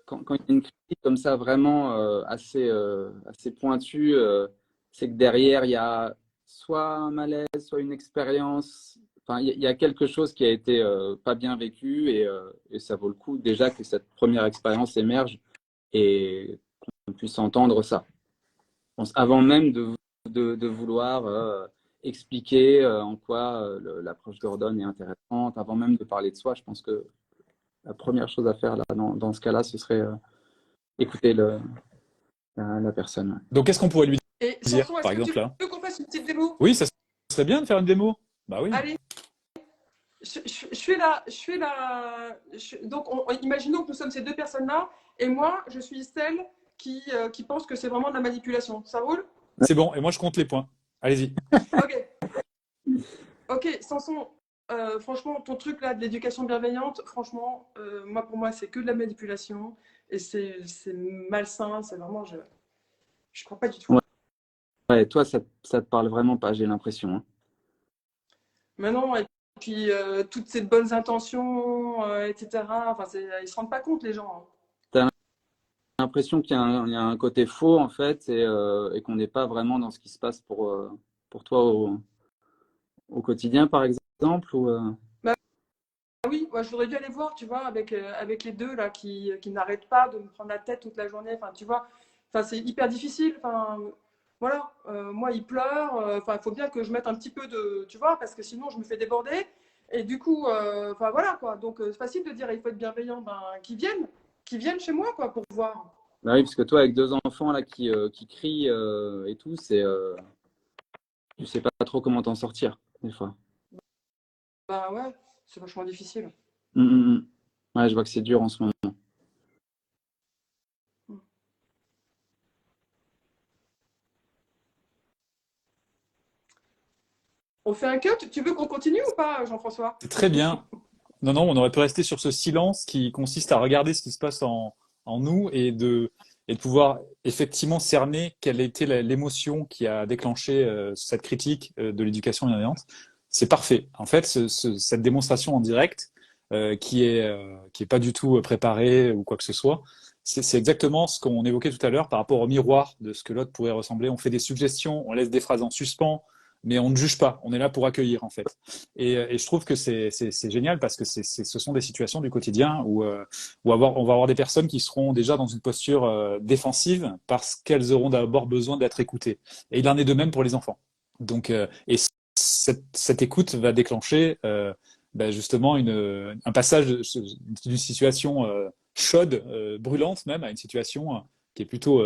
quand il y a une critique comme ça vraiment assez pointue, c'est que derrière, il y a soit un malaise, soit une expérience. Enfin, il y a quelque chose qui a été pas bien vécu et ça vaut le coup déjà que cette première expérience émerge et qu'on puisse entendre ça. Je pense, avant même de vouloir expliquer en quoi l'approche Gordon est intéressante, avant même de parler de soi, je pense que la première chose à faire là, dans ce cas-là, ce serait écouter la personne. Ouais. Donc, qu'est-ce qu'on pourrait lui Et dire, Samson, est-ce par que tu exemple, là? veux qu'on fasse une petite démo? Oui, ça serait bien de faire une démo. Bah oui. Allez, je suis là. Donc, imaginons que nous sommes ces deux personnes-là, et moi, je suis celle qui pense que c'est vraiment de la manipulation. Ça roule? C'est bon. Et moi, je compte les points. Allez-y. Ok. Ok, Samson, franchement, ton truc là de l'éducation bienveillante, franchement, pour moi, c'est que de la manipulation et c'est malsain. C'est vraiment, je crois pas du tout. Ouais. Ouais, toi, ça te parle vraiment pas, j'ai l'impression. Hein. Mais non, et puis toutes ces bonnes intentions, etc. Enfin, ils se rendent pas compte les gens. Hein. T'as l'impression qu'il y a un côté faux en fait et qu'on n'est pas vraiment dans ce qui se passe pour toi au quotidien, par exemple ou, Bah oui, moi je voudrais bien les voir, tu vois, avec les deux là qui n'arrêtent pas de me prendre la tête toute la journée. Enfin, tu vois, enfin c'est hyper difficile. Enfin, voilà, moi il pleure. Enfin, il faut bien que je mette un petit peu de, tu vois, parce que sinon je me fais déborder. Et du coup, enfin voilà quoi. Donc c'est facile de dire il faut être bienveillant. Ben qui viennent chez moi quoi pour voir. Bah oui, parce que toi, avec deux enfants là qui crient et tout, tu sais pas trop comment t'en sortir des fois. Ben ouais, c'est vachement difficile. Hum, hum, hum. Ouais, je vois que c'est dur en ce moment. On fait un cut. Tu veux qu'on continue ou pas, Jean-François? C'est très bien. Non, non, on aurait pu rester sur ce silence qui consiste à regarder ce qui se passe en nous et de pouvoir effectivement cerner quelle était l'émotion qui a déclenché cette critique de l'éducation bienveillante. C'est parfait. En fait, cette démonstration en direct, qui est pas du tout préparée ou quoi que ce soit, c'est exactement ce qu'on évoquait tout à l'heure par rapport au miroir de ce que l'autre pourrait ressembler. On fait des suggestions, on laisse des phrases en suspens, mais on ne juge pas. On est là pour accueillir, en fait. Et je trouve que c'est génial parce que ce sont des situations du quotidien où on va avoir des personnes qui seront déjà dans une posture défensive parce qu'elles auront d'abord besoin d'être écoutées. Et il en est de même pour les enfants. Donc, et cette écoute va déclencher justement un passage d'une situation chaude, brûlante même, à une situation qui est plutôt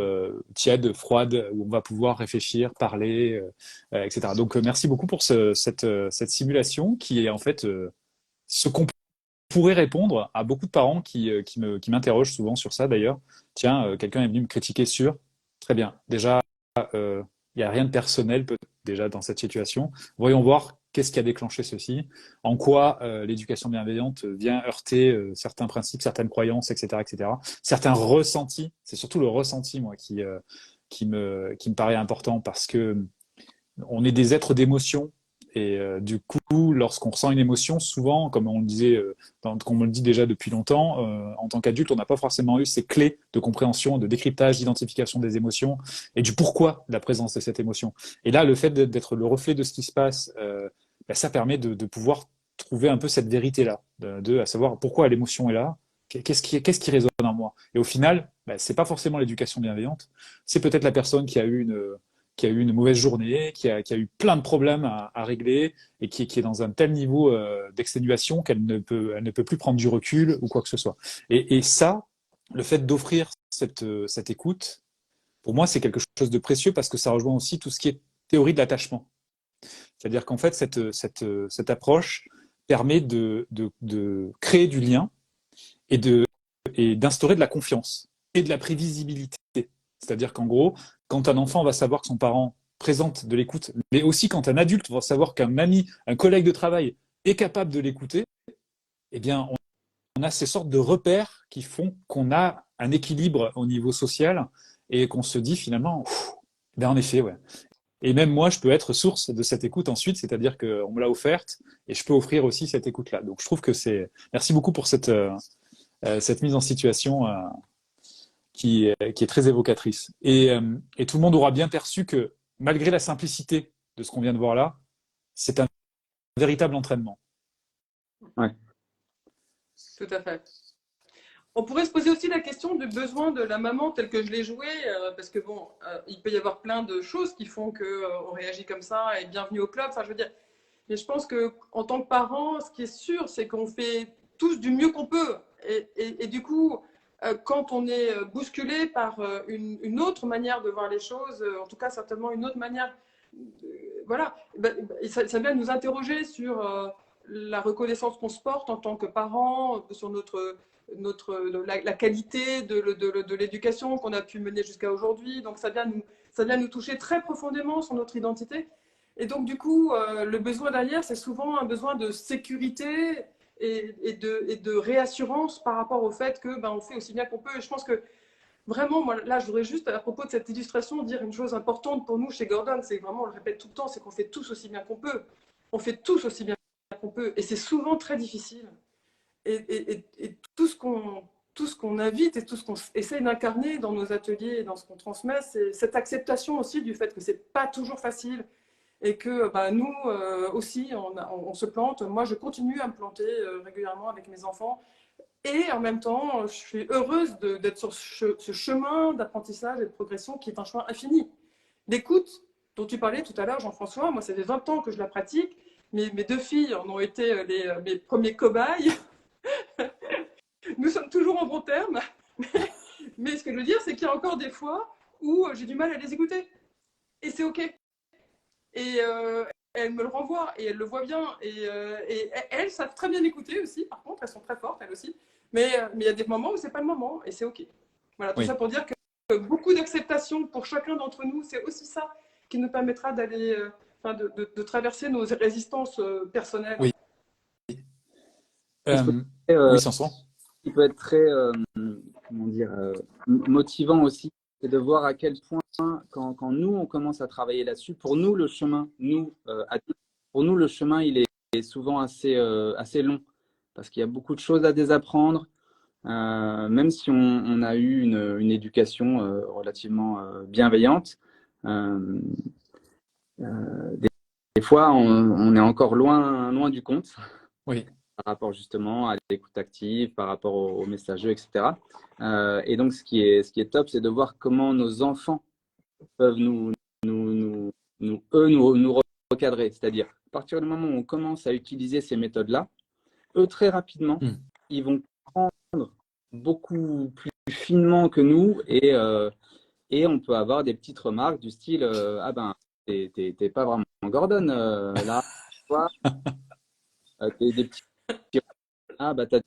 tiède, froide, où on va pouvoir réfléchir, parler, etc. Donc, merci beaucoup pour cette simulation qui est en fait ce qu'on pourrait répondre à beaucoup de parents qui m'interrogent souvent sur ça d'ailleurs. Tiens, quelqu'un est venu me critiquer sur. Très bien. Déjà, il n'y a rien de personnel déjà dans cette situation. Voyons voir qu'est-ce qui a déclenché ceci, en quoi l'éducation bienveillante vient heurter certains principes, certaines croyances, etc., etc. Certains ressentis. C'est surtout le ressenti, moi, qui me paraît important parce que on est des êtres d'émotion. Et du coup, lorsqu'on ressent une émotion, souvent, comme on le disait, comme on le dit déjà depuis longtemps, en tant qu'adulte, on n'a pas forcément eu ces clés de compréhension, de décryptage, d'identification des émotions et du pourquoi de la présence de cette émotion. Et là, le fait d'être le reflet de ce qui se passe, ça permet de pouvoir trouver un peu cette vérité-là, à savoir pourquoi l'émotion est là, qu'est-ce qui résonne en moi. Et au final, c'est pas forcément l'éducation bienveillante, c'est peut-être la personne qui a eu une mauvaise journée, qui a eu plein de problèmes à régler et qui est dans un tel niveau d'exténuation qu'elle ne peut plus prendre du recul ou quoi que ce soit. Et ça, le fait d'offrir cette écoute, pour moi, c'est quelque chose de précieux parce que ça rejoint aussi tout ce qui est théorie de l'attachement. C'est-à-dire qu'en fait, cette approche permet de créer du lien et d'instaurer de la confiance et de la prévisibilité. C'est-à-dire qu'en gros, quand un enfant va savoir que son parent présente de l'écoute, mais aussi quand un adulte va savoir qu'un ami, un collègue de travail est capable de l'écouter, eh bien, on a ces sortes de repères qui font qu'on a un équilibre au niveau social et qu'on se dit finalement, en effet, ouais. Et même moi, je peux être source de cette écoute ensuite, c'est-à-dire qu'on me l'a offerte et je peux offrir aussi cette écoute-là. Donc, je trouve que c'est. Merci beaucoup pour cette mise en situation qui est très évocatrice. Et tout le monde aura bien perçu que malgré la simplicité de ce qu'on vient de voir là, c'est un véritable entraînement. Ouais. Tout à fait. On pourrait se poser aussi la question du besoin de la maman telle que je l'ai joué, parce que bon, il peut y avoir plein de choses qui font qu'on réagit comme ça et bienvenue au club. Enfin, je veux dire, mais je pense qu'en tant que parent, ce qui est sûr, c'est qu'on fait tous du mieux qu'on peut. Et du coup, quand on est bousculé par une autre manière de voir les choses, en tout cas certainement une autre manière, voilà, ça vient nous interroger sur la reconnaissance qu'on se porte en tant que parent, sur la qualité de l'éducation qu'on a pu mener jusqu'à aujourd'hui. Donc ça vient nous toucher très profondément sur notre identité. Et donc du coup, le besoin derrière, c'est souvent un besoin de sécurité et de réassurance par rapport au fait que on fait aussi bien qu'on peut. Et je pense que vraiment, moi, là, je voudrais juste, à propos de cette illustration, dire une chose importante pour nous chez Gordon, c'est vraiment, on le répète tout le temps, c'est qu'on fait tous aussi bien qu'on peut. On fait tous aussi bien qu'on peut. Et c'est souvent très difficile. Et tout ce qu'on invite et tout ce qu'on essaie d'incarner dans nos ateliers et dans ce qu'on transmet, c'est cette acceptation aussi du fait que c'est pas toujours facile et que nous aussi, on se plante. Moi, je continue à me planter régulièrement avec mes enfants. Et en même temps, je suis heureuse d'être sur ce chemin d'apprentissage et de progression qui est un chemin infini. L'écoute dont tu parlais tout à l'heure, Jean-François, moi, ça fait 20 ans que je la pratique. Mes deux filles en ont été mes premiers cobayes. Nous sommes toujours en bon terme. Mais ce que je veux dire, c'est qu'il y a encore des fois où j'ai du mal à les écouter. Et c'est OK. Et elles me le renvoient et elles le voient bien. Et elles savent très bien écouter aussi, par contre, elles sont très fortes, elles aussi. Mais il y a des moments où c'est pas le moment et c'est OK. Voilà, tout ça pour dire que beaucoup d'acceptation pour chacun d'entre nous, c'est aussi ça qui nous permettra d'aller, de traverser nos résistances personnelles. Oui. Oui, Sanson. Ce qui peut être très comment dire, motivant aussi, c'est de voir à quel point, quand nous, on commence à travailler là-dessus, pour nous, le chemin, pour nous, le chemin, il est souvent assez long, parce qu'il y a beaucoup de choses à désapprendre, même si on a eu une éducation relativement bienveillante. Des fois, on est encore loin du compte. Oui. Par rapport justement à l'écoute active, par rapport aux messagers, etc. Et donc, ce qui est top, c'est de voir comment nos enfants peuvent nous recadrer. C'est-à-dire, à partir du moment où on commence à utiliser ces méthodes-là, eux, très rapidement, ils vont comprendre beaucoup plus finement que nous et on peut avoir des petites remarques du style ah ben, t'es pas vraiment Gordon, là, toi, des petits ah bah t'as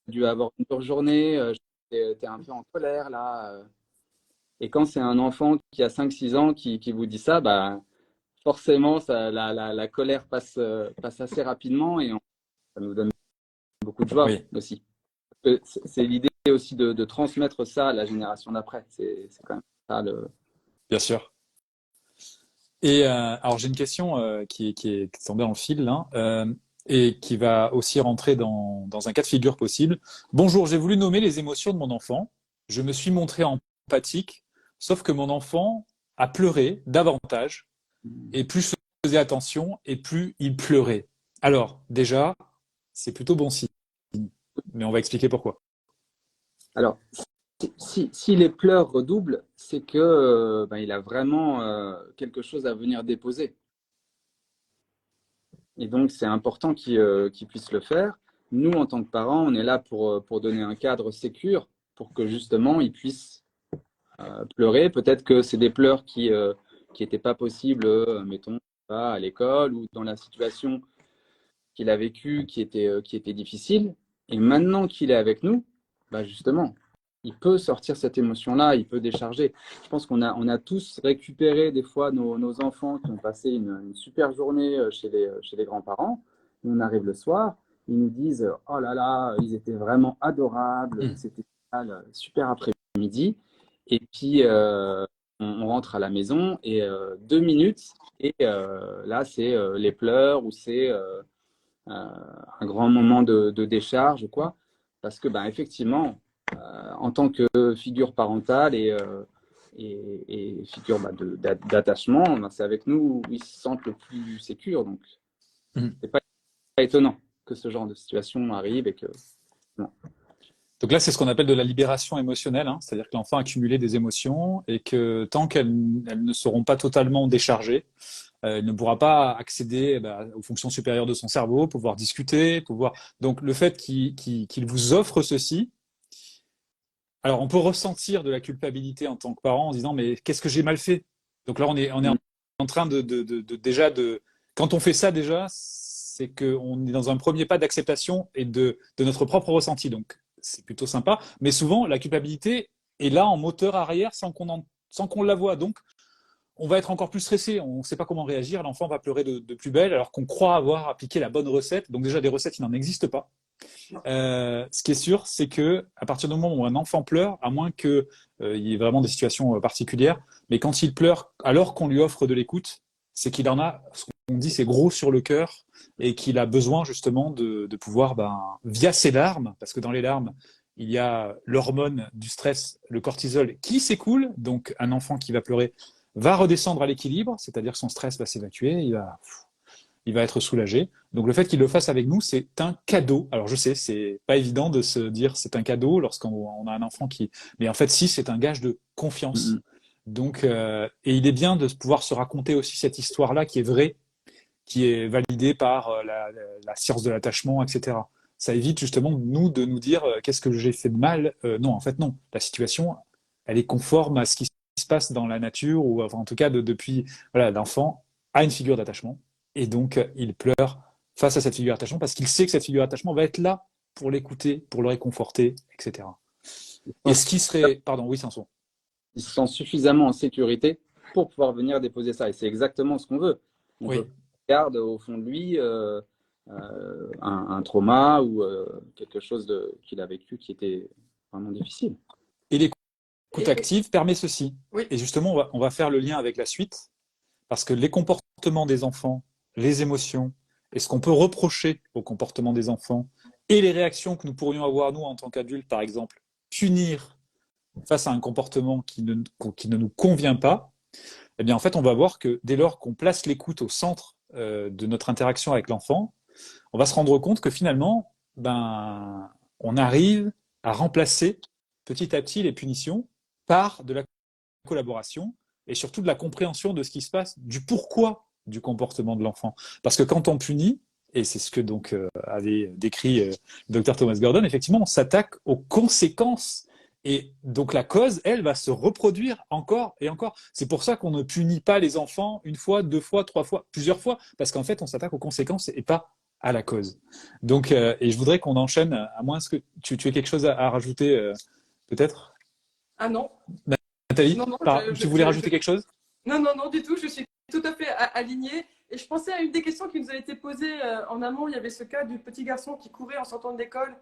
dû avoir une dure journée, t'es un peu en colère là. Et quand c'est un enfant qui a 5-6 ans qui vous dit ça, bah forcément la colère passe assez rapidement et ça nous donne beaucoup de joie aussi. C'est l'idée aussi de transmettre ça à la génération d'après. C'est quand même ça le. Bien sûr. Et alors j'ai une question qui est tombée dans le fil là. Et qui va aussi rentrer dans un cas de figure possible. Bonjour, j'ai voulu nommer les émotions de mon enfant. Je me suis montré empathique, sauf que mon enfant a pleuré davantage, et plus je faisais attention, et plus il pleurait. Alors, déjà, c'est plutôt bon signe, mais on va expliquer pourquoi. Alors, si les pleurs redoublent, c'est que il a vraiment quelque chose à venir déposer. Et donc, c'est important qu'il puisse le faire. Nous, en tant que parents, on est là pour donner un cadre sécure pour que justement, il puisse pleurer. Peut-être que c'est des pleurs qui n'étaient pas possibles, mettons, à l'école ou dans la situation qu'il a vécue qui était difficile. Et maintenant qu'il est avec nous, justement, il peut sortir cette émotion-là, il peut décharger. Je pense qu'on a tous récupéré des fois nos enfants qui ont passé une super journée chez les grands-parents. On arrive le soir, ils nous disent « Oh là là, ils étaient vraiment adorables, c'était super après-midi. » Et puis, on rentre à la maison et 2 minutes, et là, c'est les pleurs ou c'est un grand moment de décharge, quoi. Parce que, effectivement, en tant que figure parentale et figure d'attachement, c'est avec nous où ils se sentent le plus sécures. Donc, c'est pas étonnant que ce genre de situation arrive et que. Non. Donc là, c'est ce qu'on appelle de la libération émotionnelle, hein. C'est-à-dire que l'enfant a accumulé des émotions et que tant qu'elles ne seront pas totalement déchargées, il ne pourra pas accéder aux fonctions supérieures de son cerveau, pouvoir discuter, pouvoir. Donc le fait qu'il vous offre ceci, alors on peut ressentir de la culpabilité en tant que parent en se disant mais qu'est-ce que j'ai mal fait? Donc là on est en train déjà de quand on fait ça déjà, c'est qu'on est dans un premier pas d'acceptation et de notre propre ressenti. Donc c'est plutôt sympa. Mais souvent la culpabilité est là en moteur arrière sans qu'on la voie. Donc on va être encore plus stressé, on ne sait pas comment réagir, l'enfant va pleurer de plus belle alors qu'on croit avoir appliqué la bonne recette. Donc déjà des recettes, il n'en existe pas. Ce qui est sûr, c'est que à partir du moment où un enfant pleure, à moins qu'il y ait vraiment des situations particulières, mais quand il pleure alors qu'on lui offre de l'écoute, c'est qu'il en a, ce qu'on dit, c'est gros sur le cœur et qu'il a besoin justement de pouvoir, via ses larmes, parce que dans les larmes, il y a l'hormone du stress, le cortisol, qui s'écoule. Donc un enfant qui va pleurer va redescendre à l'équilibre, c'est-à-dire que son stress va s'évacuer, il va être soulagé. Donc le fait qu'il le fasse avec nous, c'est un cadeau. Alors je sais, c'est pas évident de se dire c'est un cadeau lorsqu'on a un enfant qui. Mais en fait, si, c'est un gage de confiance. Donc, et il est bien de pouvoir se raconter aussi cette histoire-là qui est vraie, qui est validée par la science de l'attachement, etc. Ça évite justement nous de nous dire qu'est-ce que j'ai fait de mal. Non, en fait non. La situation, elle est conforme à ce qui se passe dans la nature ou enfin, en tout cas depuis voilà, l'enfant a une figure d'attachement et donc il pleure face à cette figure d'attachement parce qu'il sait que cette figure d'attachement va être là pour l'écouter, pour le réconforter, etc. Et ce qui serait, pardon, oui, Samson. Ils se sentent suffisamment en sécurité pour pouvoir venir déposer ça. Et c'est exactement ce qu'on veut. On Oui. garde au fond de lui un trauma ou quelque chose qu'il a vécu qui était vraiment difficile. Et l'écoute active permet ceci. Oui. Et justement, on va faire le lien avec la suite, parce que les comportements des enfants, les émotions, et ce qu'on peut reprocher au comportement des enfants, et les réactions que nous pourrions avoir, nous, en tant qu'adultes, par exemple, punir face à un comportement qui ne nous convient pas, eh bien, en fait, on va voir que dès lors qu'on place l'écoute au centre de notre interaction avec l'enfant, on va se rendre compte que finalement, on arrive à remplacer petit à petit les punitions par de la collaboration et surtout de la compréhension de ce qui se passe, du pourquoi du comportement de l'enfant. Parce que quand on punit, et c'est ce que donc avait décrit le docteur Thomas Gordon, effectivement, on s'attaque aux conséquences. Et donc la cause, elle, va se reproduire encore et encore. C'est pour ça qu'on ne punit pas les enfants une fois, deux fois, trois fois, plusieurs fois, parce qu'en fait, on s'attaque aux conséquences et pas à la cause. Donc, et je voudrais qu'on enchaîne, à moins que tu aies quelque chose à rajouter, peut-être. Ah non. Nathalie, Non, non, tu voulais rajouter quelque chose? Non, non, non, du tout. Je suis tout à fait alignée. Et je pensais à une des questions qui nous a été posée en amont. Il y avait ce cas du petit garçon qui courait en sortant de l'école,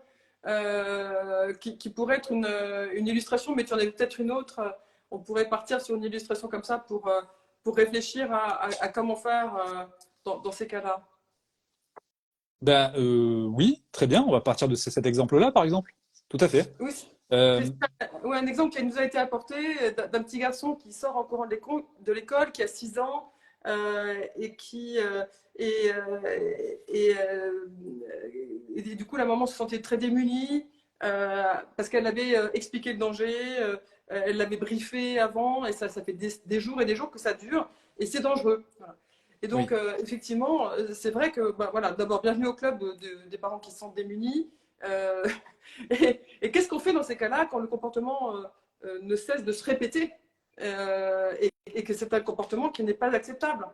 qui pourrait être une illustration, mais tu en avais peut-être une autre. On pourrait partir sur une illustration comme ça pour réfléchir à comment faire dans ces cas-là. Oui, très bien. On va partir de cet exemple-là, par exemple. Tout à fait. Oui, Euh, oui, un exemple qui nous a été apporté d'un petit garçon qui sort en courant de l'école, qui a 6 ans et qui et du coup la maman se sentait très démunie parce qu'elle avait expliqué le danger, elle l'avait briefé avant et ça fait des jours et des jours que ça dure et c'est dangereux. Voilà. Et donc oui. effectivement, c'est vrai que voilà, d'abord bienvenue au club des parents qui se sentent démunis. Euh, et qu'est-ce qu'on fait dans ces cas-là quand le comportement ne cesse de se répéter et que c'est un comportement qui n'est pas acceptable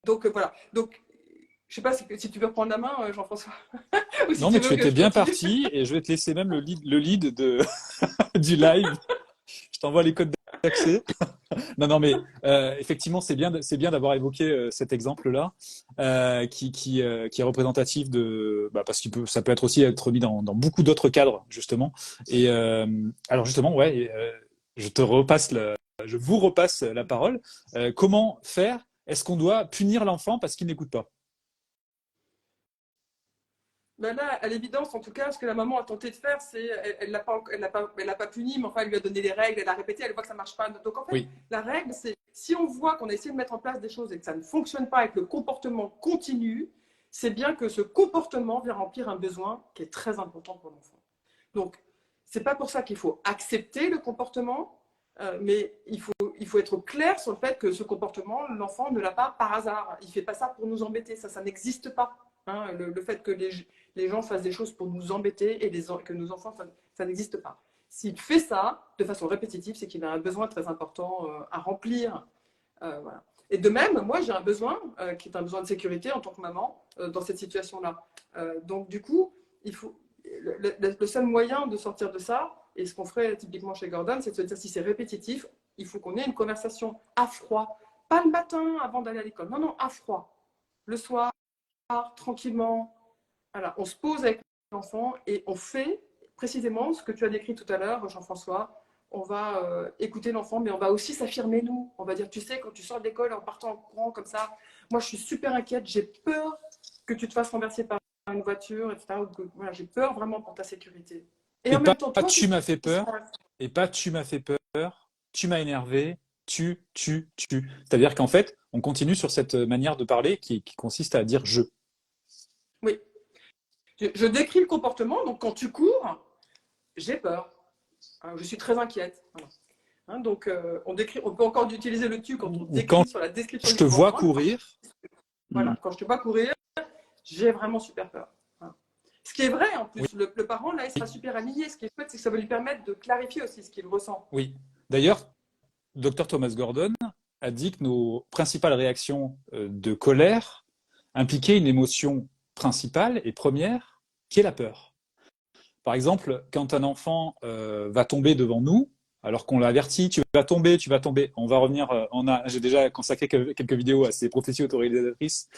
donc voilà. Donc, je ne sais pas si tu veux reprendre la main, Jean-François. Ou si Non, tu mais veux tu que étais je bien continue. parti et je vais te laisser même le lead du live. Je t'envoie les codes d'accès. Non, non, mais effectivement, c'est bien d'avoir évoqué cet exemple-là, qui est représentatif parce ça peut être aussi être mis dans beaucoup d'autres cadres justement. Et alors justement, ouais, je vous repasse la parole. Comment faire? Est-ce qu'on doit punir l'enfant parce qu'il n'écoute pas? Ben là, à l'évidence, en tout cas, ce que la maman a tenté de faire, c'est elle l'a pas puni, mais enfin, elle lui a donné les règles, elle a répété, elle voit que ça marche pas. Donc en fait, Oui, la règle, c'est si on voit qu'on a essayé de mettre en place des choses et que ça ne fonctionne pas et que le comportement continue, c'est bien que ce comportement vient remplir un besoin qui est très important pour l'enfant. Donc, c'est pas pour ça qu'il faut accepter le comportement, mais il faut être clair sur le fait que ce comportement, l'enfant ne l'a pas par hasard. Il fait pas ça pour nous embêter, ça n'existe pas. Hein, le fait que les gens fassent des choses pour nous embêter et que nos enfants, ça n'existe pas. S'il fait ça de façon répétitive, c'est qu'il a un besoin très important à remplir. Voilà. Et de même, moi, j'ai un besoin qui est un besoin de sécurité en tant que maman dans cette situation-là. Donc, du coup, il faut, le seul moyen de sortir de ça, et ce qu'on ferait typiquement chez Gordon, c'est de se dire si c'est répétitif, il faut qu'on ait une conversation à froid. Pas le matin avant d'aller à l'école. Non, non, à froid. Le soir, tranquillement. Voilà, on se pose avec l'enfant et on fait précisément ce que tu as décrit tout à l'heure, Jean-François. On va écouter l'enfant, mais on va aussi s'affirmer nous. On va dire, tu sais, quand tu sors de l'école en partant en courant comme ça, moi je suis super inquiète, j'ai peur que tu te fasses renverser par une voiture, etc. Voilà, j'ai peur vraiment pour ta sécurité. Et en pas, même temps, pas toi, tu m'as fait peur, ça- et pas tu m'as fait peur, tu m'as énervé, tu. C'est-à-dire qu'en fait, on continue sur cette manière de parler qui consiste à dire je. Oui, je décris le comportement, donc quand tu cours, j'ai peur. Hein, je suis très inquiète. Voilà. Hein, donc, on peut encore utiliser le tu quand on Ou quand décrit sur la description je du te vois comportement. courir, Voilà, quand je te vois courir, j'ai vraiment super peur. Voilà. Ce qui est vrai en oui, plus, le parent là, il sera super aligné. Ce qui est chouette, c'est que ça va lui permettre de clarifier aussi ce qu'il ressent. oui. D'ailleurs, Dr Thomas Gordon a dit que nos principales réactions de colère impliquaient une émotion principale et première, qui est la peur. Par exemple, quand un enfant va tomber devant nous, alors qu'on l'a averti, tu vas tomber, tu vas tomber. On va revenir, j'ai déjà consacré quelques vidéos à ces prophéties autorégulatrices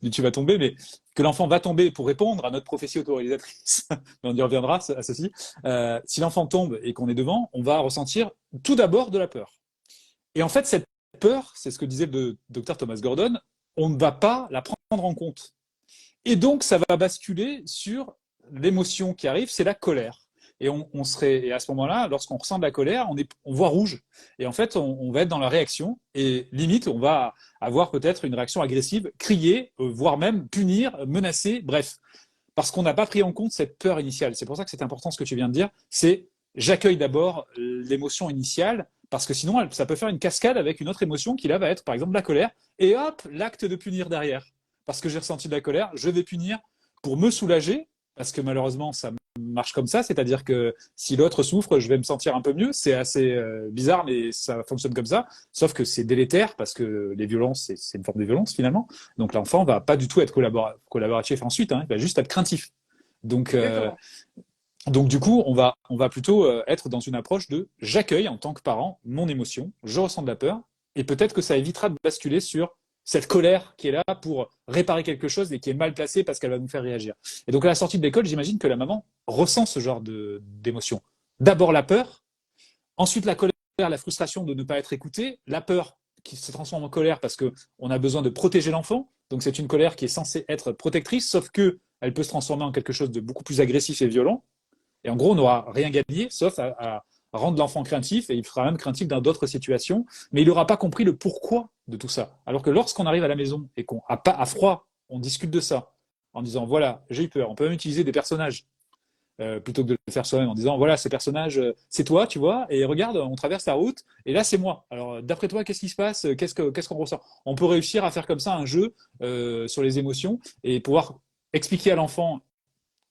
du tu vas tomber, mais que l'enfant va tomber pour répondre à notre prophétie autorégulatrice, mais on y reviendra à ceci. Si l'enfant tombe et qu'on est devant, on va ressentir tout d'abord de la peur. Et en fait, cette peur, c'est ce que disait le docteur Thomas Gordon, on ne va pas la prendre en compte. Et donc, ça va basculer sur l'émotion qui arrive, c'est la colère. Et à ce moment-là, lorsqu'on ressent de la colère, on voit rouge. Et en fait, on va être dans la réaction. Et limite, on va avoir peut-être une réaction agressive, crier, voire même punir, menacer, bref. Parce qu'on n'a pas pris en compte cette peur initiale. C'est pour ça que c'est important ce que tu viens de dire. C'est j'accueille d'abord l'émotion initiale, parce que sinon, ça peut faire une cascade avec une autre émotion qui là va être, par exemple, la colère. Et hop, l'acte de punir derrière. Parce que j'ai ressenti de la colère, je vais punir pour me soulager, parce que malheureusement, ça marche comme ça, c'est-à-dire que si l'autre souffre, je vais me sentir un peu mieux. C'est assez bizarre, mais ça fonctionne comme ça. Sauf que c'est délétère, parce que les violences, c'est une forme de violence finalement. Donc l'enfant va pas du tout être collaboratif ensuite, hein, il va juste être craintif. Donc, Exactement. donc du coup, on va plutôt être dans une approche de j'accueille en tant que parent mon émotion, je ressens de la peur, et peut-être que ça évitera de basculer sur cette colère qui est là pour réparer quelque chose et qui est mal placée parce qu'elle va nous faire réagir. Et donc à la sortie de l'école, j'imagine que la maman ressent ce genre d'émotion. D'abord la peur, ensuite la colère, la frustration de ne pas être écouté, la peur qui se transforme en colère parce qu'on a besoin de protéger l'enfant. Donc c'est une colère qui est censée être protectrice, sauf que elle peut se transformer en quelque chose de beaucoup plus agressif et violent. Et en gros, on n'aura rien gagné, sauf à rendre l'enfant craintif, et il sera même craintif dans d'autres situations, mais il n'aura pas compris le pourquoi de tout ça. Alors que lorsqu'on arrive à la maison et qu'on à froid, on discute de ça, en disant voilà, j'ai eu peur. On peut même utiliser des personnages plutôt que de le faire soi-même, en disant voilà, ces personnages, c'est toi, tu vois, et regarde, on traverse la route, et là c'est moi. Alors d'après toi, qu'est-ce qui se passe, qu'est-ce qu'on ressent? On peut réussir à faire comme ça un jeu sur les émotions et pouvoir expliquer à l'enfant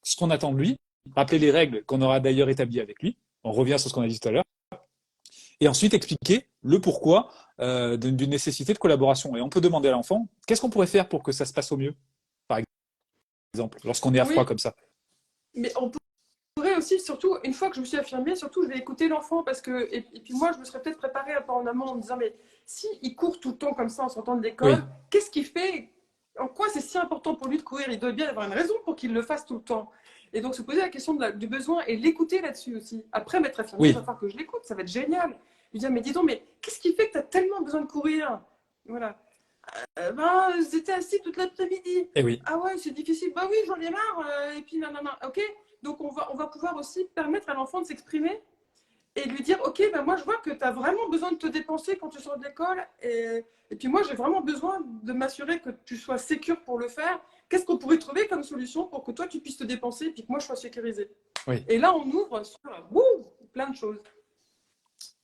ce qu'on attend de lui, rappeler les règles qu'on aura d'ailleurs établies avec lui. On revient sur ce qu'on a dit tout à l'heure. Et ensuite expliquer le pourquoi d'une nécessité de collaboration. Et on peut demander à l'enfant, qu'est-ce qu'on pourrait faire pour que ça se passe au mieux, par exemple, lorsqu'on est à froid Oui, comme ça. mais on pourrait aussi, surtout, une fois que je me suis affirmée, surtout, je vais écouter l'enfant parce que, et puis moi, je me serais peut-être préparée un peu en amont en me disant, mais si il court tout le temps comme ça en sortant de l'école, Oui, qu'est-ce qu'il fait? En quoi c'est si important pour lui de courir? Il doit bien avoir une raison pour qu'il le fasse tout le temps. Et donc, se poser la question du besoin et l'écouter là-dessus aussi. Après m'être affirmée, il va oui, falloir que je l'écoute, ça va être génial. Lui dire, mais dis donc, mais qu'est-ce qui fait que tu as tellement besoin de courir? Voilà. Ben, j'étais assis toute l'après-midi. et oui, Ah ouais, c'est difficile. Bah oui, j'en ai marre. Et puis, non, non, non. Ok. Donc, on va pouvoir aussi permettre à l'enfant de s'exprimer et lui dire, ok, ben moi, je vois que tu as vraiment besoin de te dépenser quand tu sors de l'école. Et puis, moi, j'ai vraiment besoin de m'assurer que tu sois sécure pour le faire. qu'est-ce qu'on pourrait trouver comme solution pour que toi, tu puisses te dépenser et puis que moi, je sois sécurisée. Oui. Et là, on ouvre sur plein de choses.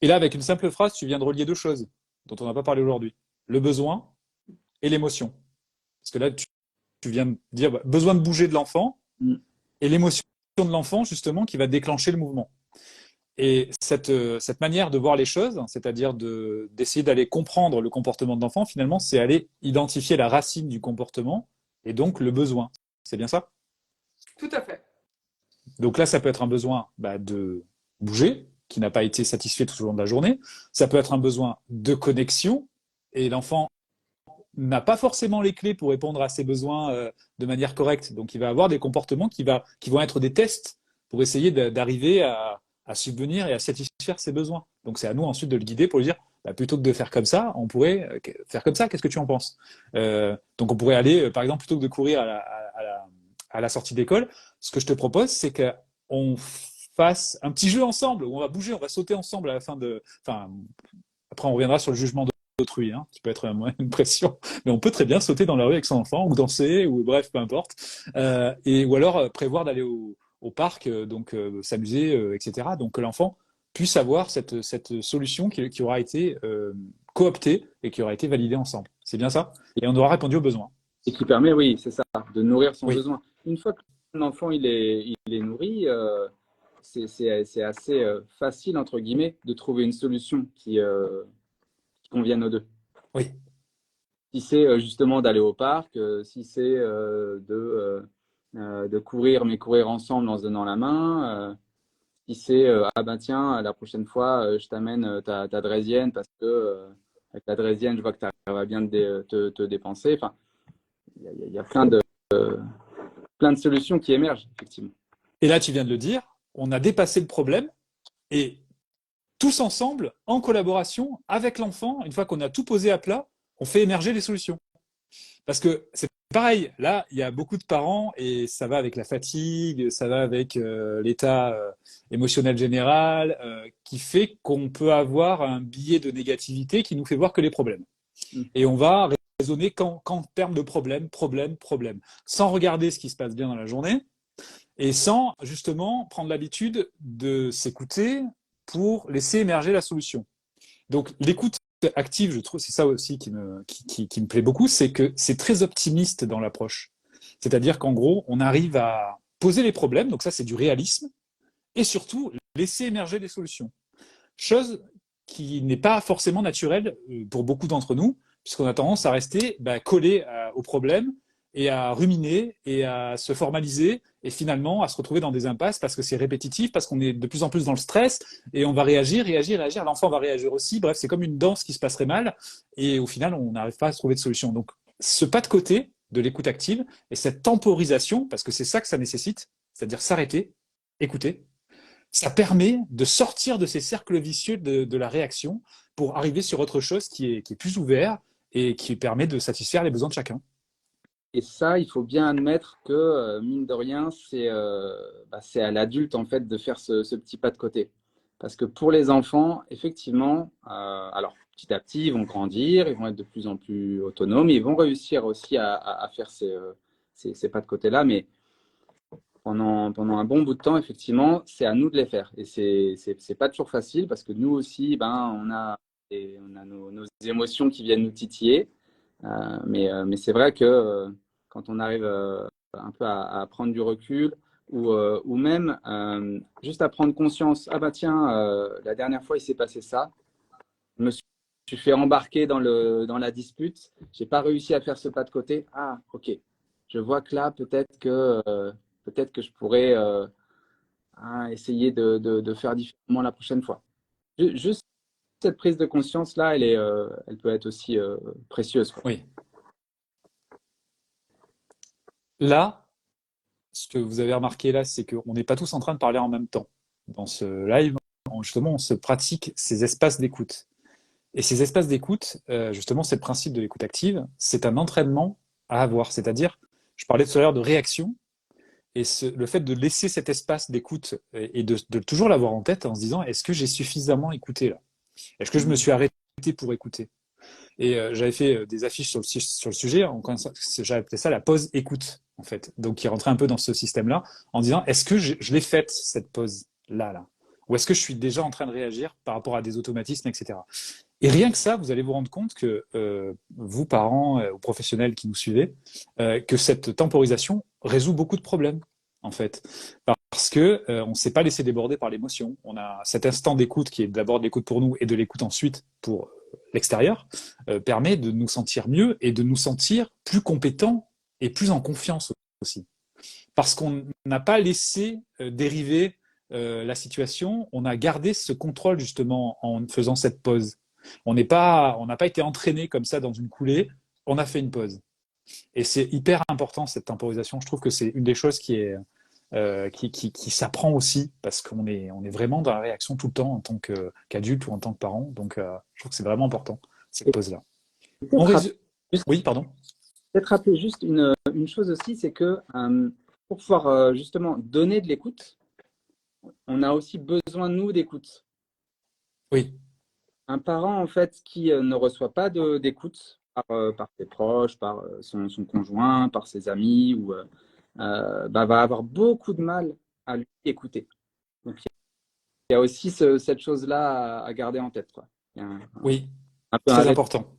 Et là, avec une simple phrase, tu viens de relier deux choses dont on n'a pas parlé aujourd'hui. Le besoin et l'émotion. Parce que là, tu viens de dire besoin de bouger de l'enfant et l'émotion de l'enfant, justement, qui va déclencher le mouvement. Et cette manière de voir les choses, c'est-à-dire d'essayer d'aller comprendre le comportement de l'enfant, finalement, c'est aller identifier la racine du comportement et donc le besoin. C'est bien ça? Tout à fait. Donc là, ça peut être un besoin de bouger, qui n'a pas été satisfait tout au long de la journée. Ça peut être un besoin de connexion, et l'enfant n'a pas forcément les clés pour répondre à ses besoins de manière correcte. Donc il va avoir des comportements qui vont être des tests pour essayer d'arriver à subvenir et à satisfaire ses besoins. Donc c'est à nous ensuite de le guider pour lui dire, plutôt que de faire comme ça, on pourrait faire comme ça, qu'est-ce que tu en penses? Donc on pourrait aller, par exemple, plutôt que de courir à la sortie d'école, ce que je te propose, c'est qu'on fasse un petit jeu ensemble, où on va bouger, on va sauter ensemble à la fin de... Enfin, après on reviendra sur le jugement d'autrui, qui peut être une pression, mais on peut très bien sauter dans la rue avec son enfant, ou danser, ou bref, peu importe, ou alors prévoir d'aller au parc, donc s'amuser, etc. Donc que l'enfant puisse avoir cette solution qui aura été cooptée et qui aura été validée ensemble. C'est bien ça? Et on aura répondu aux besoins. Et qui permet, oui, c'est ça, de nourrir son Oui. besoin. Une fois que l'enfant il est nourri, c'est assez facile, entre guillemets, de trouver une solution qui convienne aux deux. Oui. Si c'est justement d'aller au parc, si c'est de courir, mais courir ensemble en se donnant la main, si c'est ah ben tiens, la prochaine fois, je t'amène ta draisienne parce que avec la draisienne, je vois que tu arrives à bien te dépenser. Enfin, il y a plein de solutions qui émergent, effectivement. Et là, tu viens de le dire, on a dépassé le problème et tous ensemble, en collaboration avec l'enfant, une fois qu'on a tout posé à plat, on fait émerger les solutions. Parce que c'est pareil, là, il y a beaucoup de parents et ça va avec la fatigue, ça va avec l'état émotionnel général, qui fait qu'on peut avoir un biais de négativité qui nous fait voir que les problèmes. Et on va raisonner qu'en termes de problème, sans regarder ce qui se passe bien dans la journée et sans justement prendre l'habitude de s'écouter pour laisser émerger la solution. Donc l'écoute active, je trouve, c'est ça aussi qui me plaît beaucoup, c'est que c'est très optimiste dans l'approche. C'est-à-dire qu'en gros, on arrive à poser les problèmes, donc ça c'est du réalisme, et surtout laisser émerger les solutions. Chose qui n'est pas forcément naturelle pour beaucoup d'entre nous, puisqu'on a tendance à rester collé aux problèmes et à ruminer et à se formaliser et finalement à se retrouver dans des impasses parce que c'est répétitif, parce qu'on est de plus en plus dans le stress et on va réagir. L'enfant va réagir aussi. Bref, c'est comme une danse qui se passerait mal et au final, on n'arrive pas à se trouver de solution. Donc, ce pas de côté de l'écoute active et cette temporisation, parce que c'est ça que ça nécessite, c'est-à-dire s'arrêter, écouter, ça permet de sortir de ces cercles vicieux de la réaction pour arriver sur autre chose qui est plus ouvert et qui permet de satisfaire les besoins de chacun. Et ça, il faut bien admettre que, mine de rien, c'est à l'adulte, en fait, de faire ce petit pas de côté. Parce que pour les enfants, effectivement, alors, petit à petit, ils vont grandir, ils vont être de plus en plus autonomes, ils vont réussir aussi à faire ces pas de côté-là, mais pendant un bon bout de temps, effectivement, c'est à nous de les faire. Et c'est pas toujours facile parce que nous aussi, on a nos émotions qui viennent nous titiller. Mais c'est vrai que quand on arrive un peu à prendre du recul ou même juste à prendre conscience, ah bah tiens, la dernière fois il s'est passé ça, je me suis fait embarquer dans la dispute, j'ai pas réussi à faire ce pas de côté, ah ok, je vois que là peut-être que je pourrais essayer de faire différemment la prochaine fois. Juste cette prise de conscience là, elle peut être aussi précieuse, quoi. Oui. Là, ce que vous avez remarqué là, c'est qu'on n'est pas tous en train de parler en même temps. Dans ce live, justement, on se pratique ces espaces d'écoute. Et ces espaces d'écoute, justement, c'est le principe de l'écoute active, c'est un entraînement à avoir. C'est-à-dire, je parlais tout à l'heure de réaction, et le fait de laisser cet espace d'écoute et de toujours l'avoir en tête en se disant, est-ce que j'ai suffisamment écouté là? Est-ce que je me suis arrêté pour écouter? Et j'avais fait des affiches sur le sujet. J'avais appelé ça la pause écoute, en fait. Donc, qui rentrait un peu dans ce système-là, en disant, est-ce que je l'ai faite, cette pause-là? Ou est-ce que je suis déjà en train de réagir par rapport à des automatismes, etc. Et rien que ça, vous allez vous rendre compte que vous, parents ou professionnels qui nous suivez, que cette temporisation résout beaucoup de problèmes, en fait. Parce que on ne s'est pas laissé déborder par l'émotion. On a cet instant d'écoute qui est d'abord de l'écoute pour nous et de l'écoute ensuite pour l'extérieur, permet de nous sentir mieux et de nous sentir plus compétents et plus en confiance aussi. Parce qu'on n'a pas laissé dériver la situation, on a gardé ce contrôle justement en faisant cette pause. On n'a pas été entraîné comme ça dans une coulée, on a fait une pause. Et c'est hyper important cette temporisation. Je trouve que c'est une des choses qui s'apprend aussi parce qu'on est vraiment dans la réaction tout le temps en tant qu'adulte ou en tant que parent. Donc, je trouve que c'est vraiment important cette pause-là. Oui, pardon. Peut-être rappeler juste une chose aussi, c'est que pour pouvoir justement donner de l'écoute, on a aussi besoin, nous, d'écoute. Oui. Un parent, en fait, qui ne reçoit pas d'écoute par ses proches, par son conjoint, par ses amis, va avoir beaucoup de mal à lui écouter. Donc, il y a aussi cette chose-là à garder en tête, quoi. Oui, très important.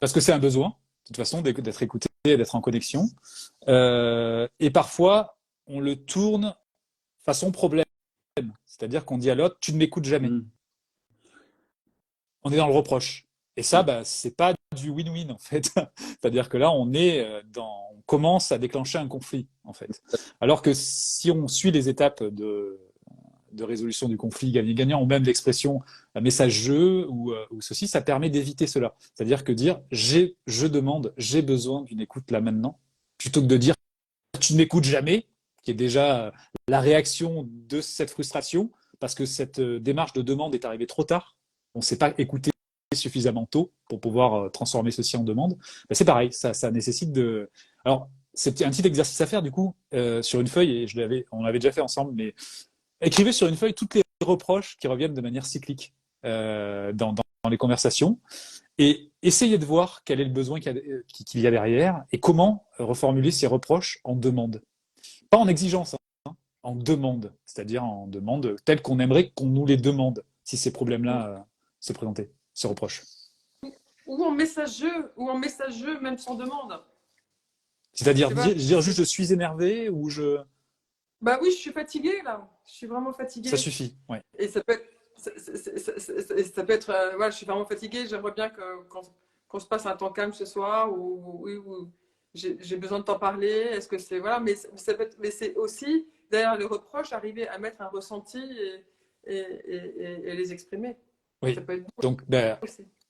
Parce que c'est un besoin, de toute façon, d'être écouté, d'être en connexion. Et parfois, on le tourne façon problème. C'est-à-dire qu'on dit à l'autre, tu ne m'écoutes jamais. On est dans le reproche. Et ça, c'est pas du win-win, en fait. C'est-à-dire que là, on commence à déclencher un conflit, en fait. Alors que si on suit les étapes de résolution du conflit gagnant-gagnant, ou même l'expression message-jeu ou ceci, ça permet d'éviter cela. C'est-à-dire que dire j'ai besoin d'une écoute là maintenant, plutôt que de dire tu ne m'écoutes jamais, qui est déjà la réaction de cette frustration, parce que cette démarche de demande est arrivée trop tard. On ne s'est pas écouté suffisamment tôt pour pouvoir transformer ceci en demande. C'est pareil, ça nécessite de... Alors, c'est un petit exercice à faire, du coup, sur une feuille, et on l'avait déjà fait ensemble, mais écrivez sur une feuille toutes les reproches qui reviennent de manière cyclique dans les conversations et essayez de voir quel est le besoin qu'il y a derrière et comment reformuler ces reproches en demande. Pas en exigence, hein, en demande, c'est-à-dire en demande telle qu'on aimerait qu'on nous les demande si ces problèmes-là se présentaient, se reprochent. Ou en messageux, même sans demande. C'est-à-dire dire juste je suis énervé ou je... Bah oui, je suis fatiguée là. Je suis vraiment fatiguée. Ça suffit, ouais. Et ça peut être, voilà, je suis vraiment fatiguée. J'aimerais bien qu'on se passe un temps calme ce soir ou j'ai besoin de t'en parler. Est-ce que c'est voilà, mais c'est aussi derrière le reproche arriver à mettre un ressenti et les exprimer. Oui. Ça peut être donc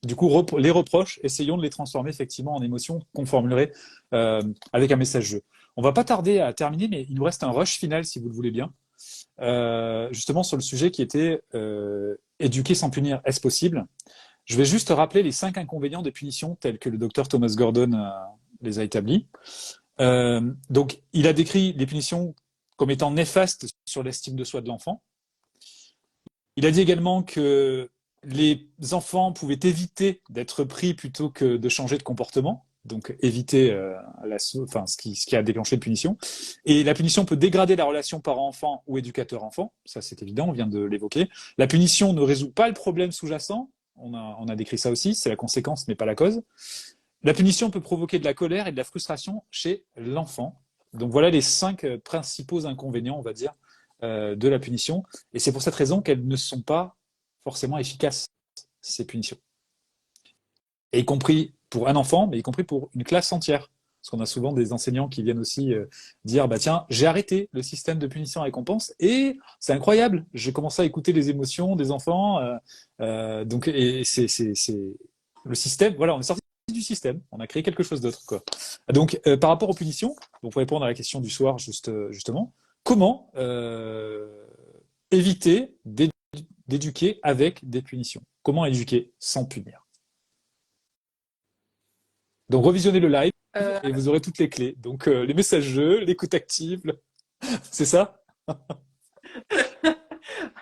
du coup, les reproches, essayons de les transformer effectivement en émotions qu'on formulerait avec un message-jeu. On va pas tarder à terminer, mais il nous reste un rush final, si vous le voulez bien, justement sur le sujet qui était éduquer sans punir, est-ce possible? Je vais juste rappeler les 5 inconvénients des punitions tels que le docteur Thomas Gordon les a établis. Donc, il a décrit les punitions comme étant néfastes sur l'estime de soi de l'enfant. Il a dit également que les enfants pouvaient éviter d'être pris plutôt que de changer de comportement, donc éviter ce qui a déclenché la punition. Et la punition peut dégrader la relation parent-enfant ou éducateur-enfant, ça c'est évident, on vient de l'évoquer. La punition ne résout pas le problème sous-jacent, on a décrit ça aussi, c'est la conséquence mais pas la cause. La punition peut provoquer de la colère et de la frustration chez l'enfant. Donc voilà les 5 principaux inconvénients, on va dire, de la punition. Et c'est pour cette raison qu'elles ne sont pas forcément efficaces, ces punitions. Et y compris pour un enfant, mais y compris pour une classe entière. Parce qu'on a souvent des enseignants qui viennent aussi dire « tiens, j'ai arrêté le système de punition à récompense et c'est incroyable, j'ai commencé à écouter les émotions des enfants. Donc, c'est le système, voilà, on est sorti du système, on a créé quelque chose d'autre, quoi. Donc, par rapport aux punitions, donc pour répondre à la question du soir, justement, comment éviter d'éduquer avec des punitions? Comment éduquer sans punir? Donc, revisionnez le live et vous aurez toutes les clés. Donc, les messages-jeux, l'écoute active, c'est ça?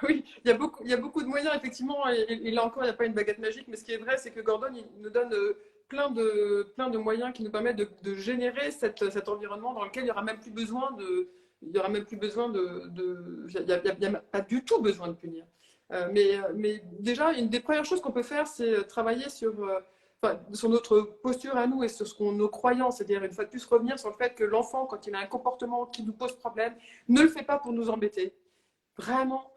Oui, il y a beaucoup de moyens, effectivement, et là encore, il n'y a pas une baguette magique, mais ce qui est vrai, c'est que Gordon, il nous donne plein de moyens qui nous permettent de générer cet environnement dans lequel il n'y aura même plus besoin il y aura même plus besoin il y a pas du tout besoin de punir. Mais déjà, une des premières choses qu'on peut faire, c'est travailler enfin, sur notre posture à nous et sur nos croyances, c'est-à-dire une fois de plus revenir sur le fait que l'enfant, quand il a un comportement qui nous pose problème, ne le fait pas pour nous embêter. Vraiment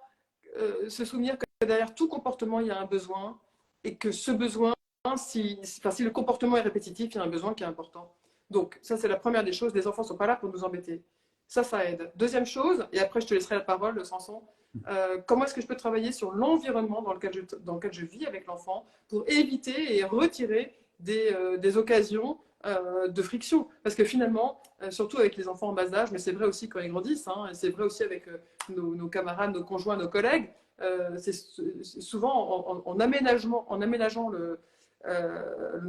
se souvenir que derrière tout comportement, il y a un besoin et que ce besoin, si le comportement est répétitif, il y a un besoin qui est important. Donc, ça, c'est la première des choses. Les enfants ne sont pas là pour nous embêter. Ça aide. Deuxième chose, et après, je te laisserai la parole, Samson. Comment est-ce que je peux travailler sur l'environnement dans lequel je vis avec l'enfant pour éviter et retirer des occasions de friction. Parce que finalement, surtout avec les enfants en bas âge, mais c'est vrai aussi quand ils grandissent, hein, et c'est vrai aussi avec nos camarades, nos conjoints, nos collègues, c'est souvent en aménageant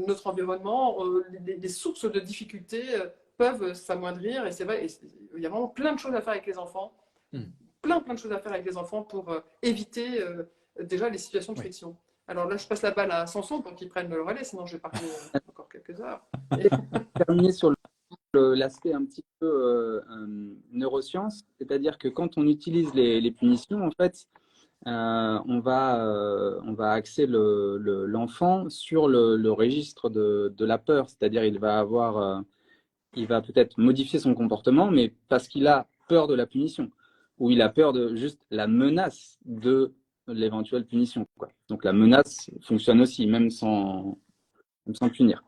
notre environnement, les sources de difficultés peuvent s'amoindrir. Et c'est vrai, il y a vraiment plein de choses à faire avec les enfants. Plein de choses à faire avec les enfants pour éviter déjà les situations de friction. Alors là, je passe la balle à Samson pour qu'il prenne le relais, sinon je vais parler encore quelques heures. Terminer sur l'aspect un petit peu neurosciences, c'est-à-dire que quand on utilise les punitions, en fait, on va axer l'enfant sur le registre de la peur, c'est-à-dire il va peut-être modifier son comportement, mais parce qu'il a peur de la punition, ou il a peur de juste la menace de l'éventuelle punition, quoi. Donc la menace fonctionne aussi, même sans punir.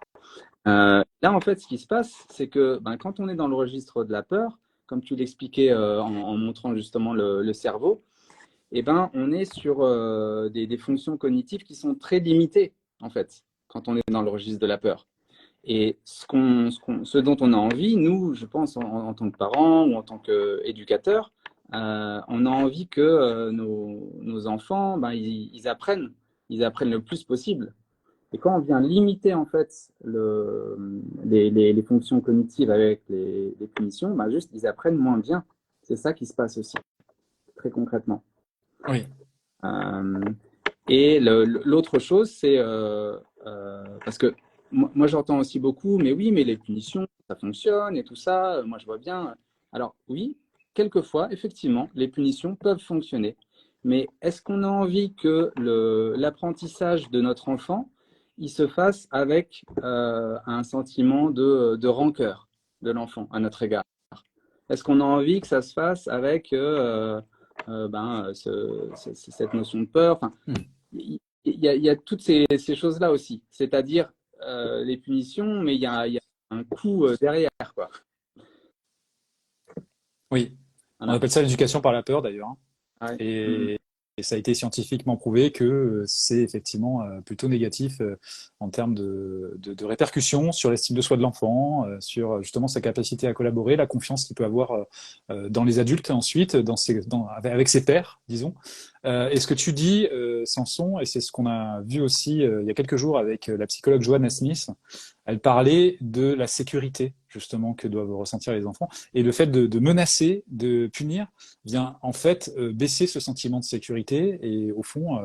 Là, en fait, ce qui se passe, c'est que quand on est dans le registre de la peur, comme tu l'expliquais en montrant justement le cerveau, on est sur des fonctions cognitives qui sont très limitées, en fait, quand on est dans le registre de la peur. Et ce dont on a envie, nous, je pense, en tant que parents ou en tant qu'éducateurs, on a envie que nos enfants, ils apprennent le plus possible. Et quand on vient limiter en fait les fonctions cognitives avec les punitions, juste ils apprennent moins bien. C'est ça qui se passe aussi, très concrètement. Oui. Et l'autre chose, c'est parce que moi j'entends aussi beaucoup, mais oui, mais les punitions, ça fonctionne et tout ça, moi je vois bien. Alors oui, quelquefois, effectivement, les punitions peuvent fonctionner. Mais est-ce qu'on a envie que l'apprentissage de notre enfant, il se fasse avec un sentiment de rancœur de l'enfant à notre égard? Est-ce qu'on a envie que ça se fasse avec cette notion de peur? Enfin, il y a toutes ces choses-là aussi. C'est-à-dire les punitions, mais il y a un coût derrière, quoi. Oui, Voilà. on appelle ça l'éducation par la peur d'ailleurs. Ouais. Et ça a été scientifiquement prouvé que c'est effectivement plutôt négatif en termes de répercussions sur l'estime de soi de l'enfant, sur justement sa capacité à collaborer, la confiance qu'il peut avoir dans les adultes ensuite, avec ses pairs, disons. Et ce que tu dis, Samson, et c'est ce qu'on a vu aussi il y a quelques jours avec la psychologue Joanna Smith, elle parlait de la sécurité justement que doivent ressentir les enfants. Et le fait de menacer, de punir, vient en fait baisser ce sentiment de sécurité. Et au fond,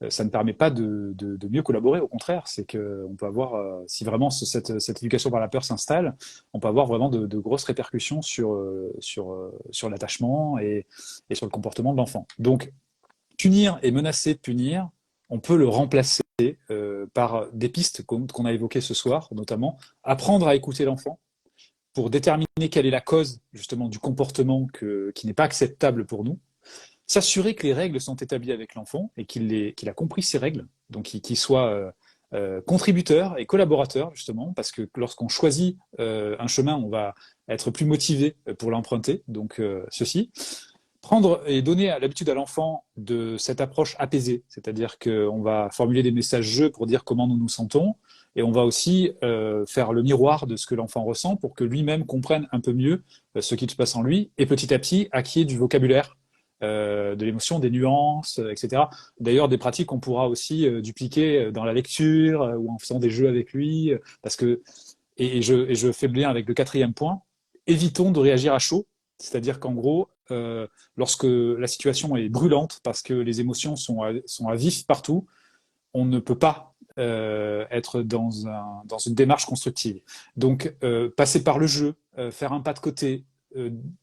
ça ne permet pas de mieux collaborer. Au contraire, c'est qu'on peut avoir, si vraiment cette éducation par la peur s'installe, on peut avoir vraiment de grosses répercussions sur l'attachement et sur le comportement de l'enfant. Donc, punir et menacer de punir, on peut le remplacer par des pistes qu'on a évoquées ce soir, notamment apprendre à écouter l'enfant pour déterminer quelle est la cause justement du comportement qui n'est pas acceptable pour nous, s'assurer que les règles sont établies avec l'enfant et qu'il a compris ces règles, donc qu'il soit contributeur et collaborateur justement, parce que lorsqu'on choisit un chemin, on va être plus motivé pour l'emprunter, donc ceci. Prendre et donner l'habitude à l'enfant de cette approche apaisée, c'est-à-dire qu'on va formuler des messages jeux pour dire comment nous nous sentons, et on va aussi faire le miroir de ce que l'enfant ressent pour que lui-même comprenne un peu mieux ce qui se passe en lui, et petit à petit acquiert du vocabulaire, de l'émotion, des nuances, etc. D'ailleurs, des pratiques qu'on pourra aussi dupliquer dans la lecture ou en faisant des jeux avec lui, parce que, et je fais le lien avec le quatrième point, évitons de réagir à chaud. C'est-à-dire qu'en gros, lorsque la situation est brûlante, parce que les émotions sont à vif partout, on ne peut pas être dans une démarche constructive. Donc, passer par le jeu, faire un pas de côté,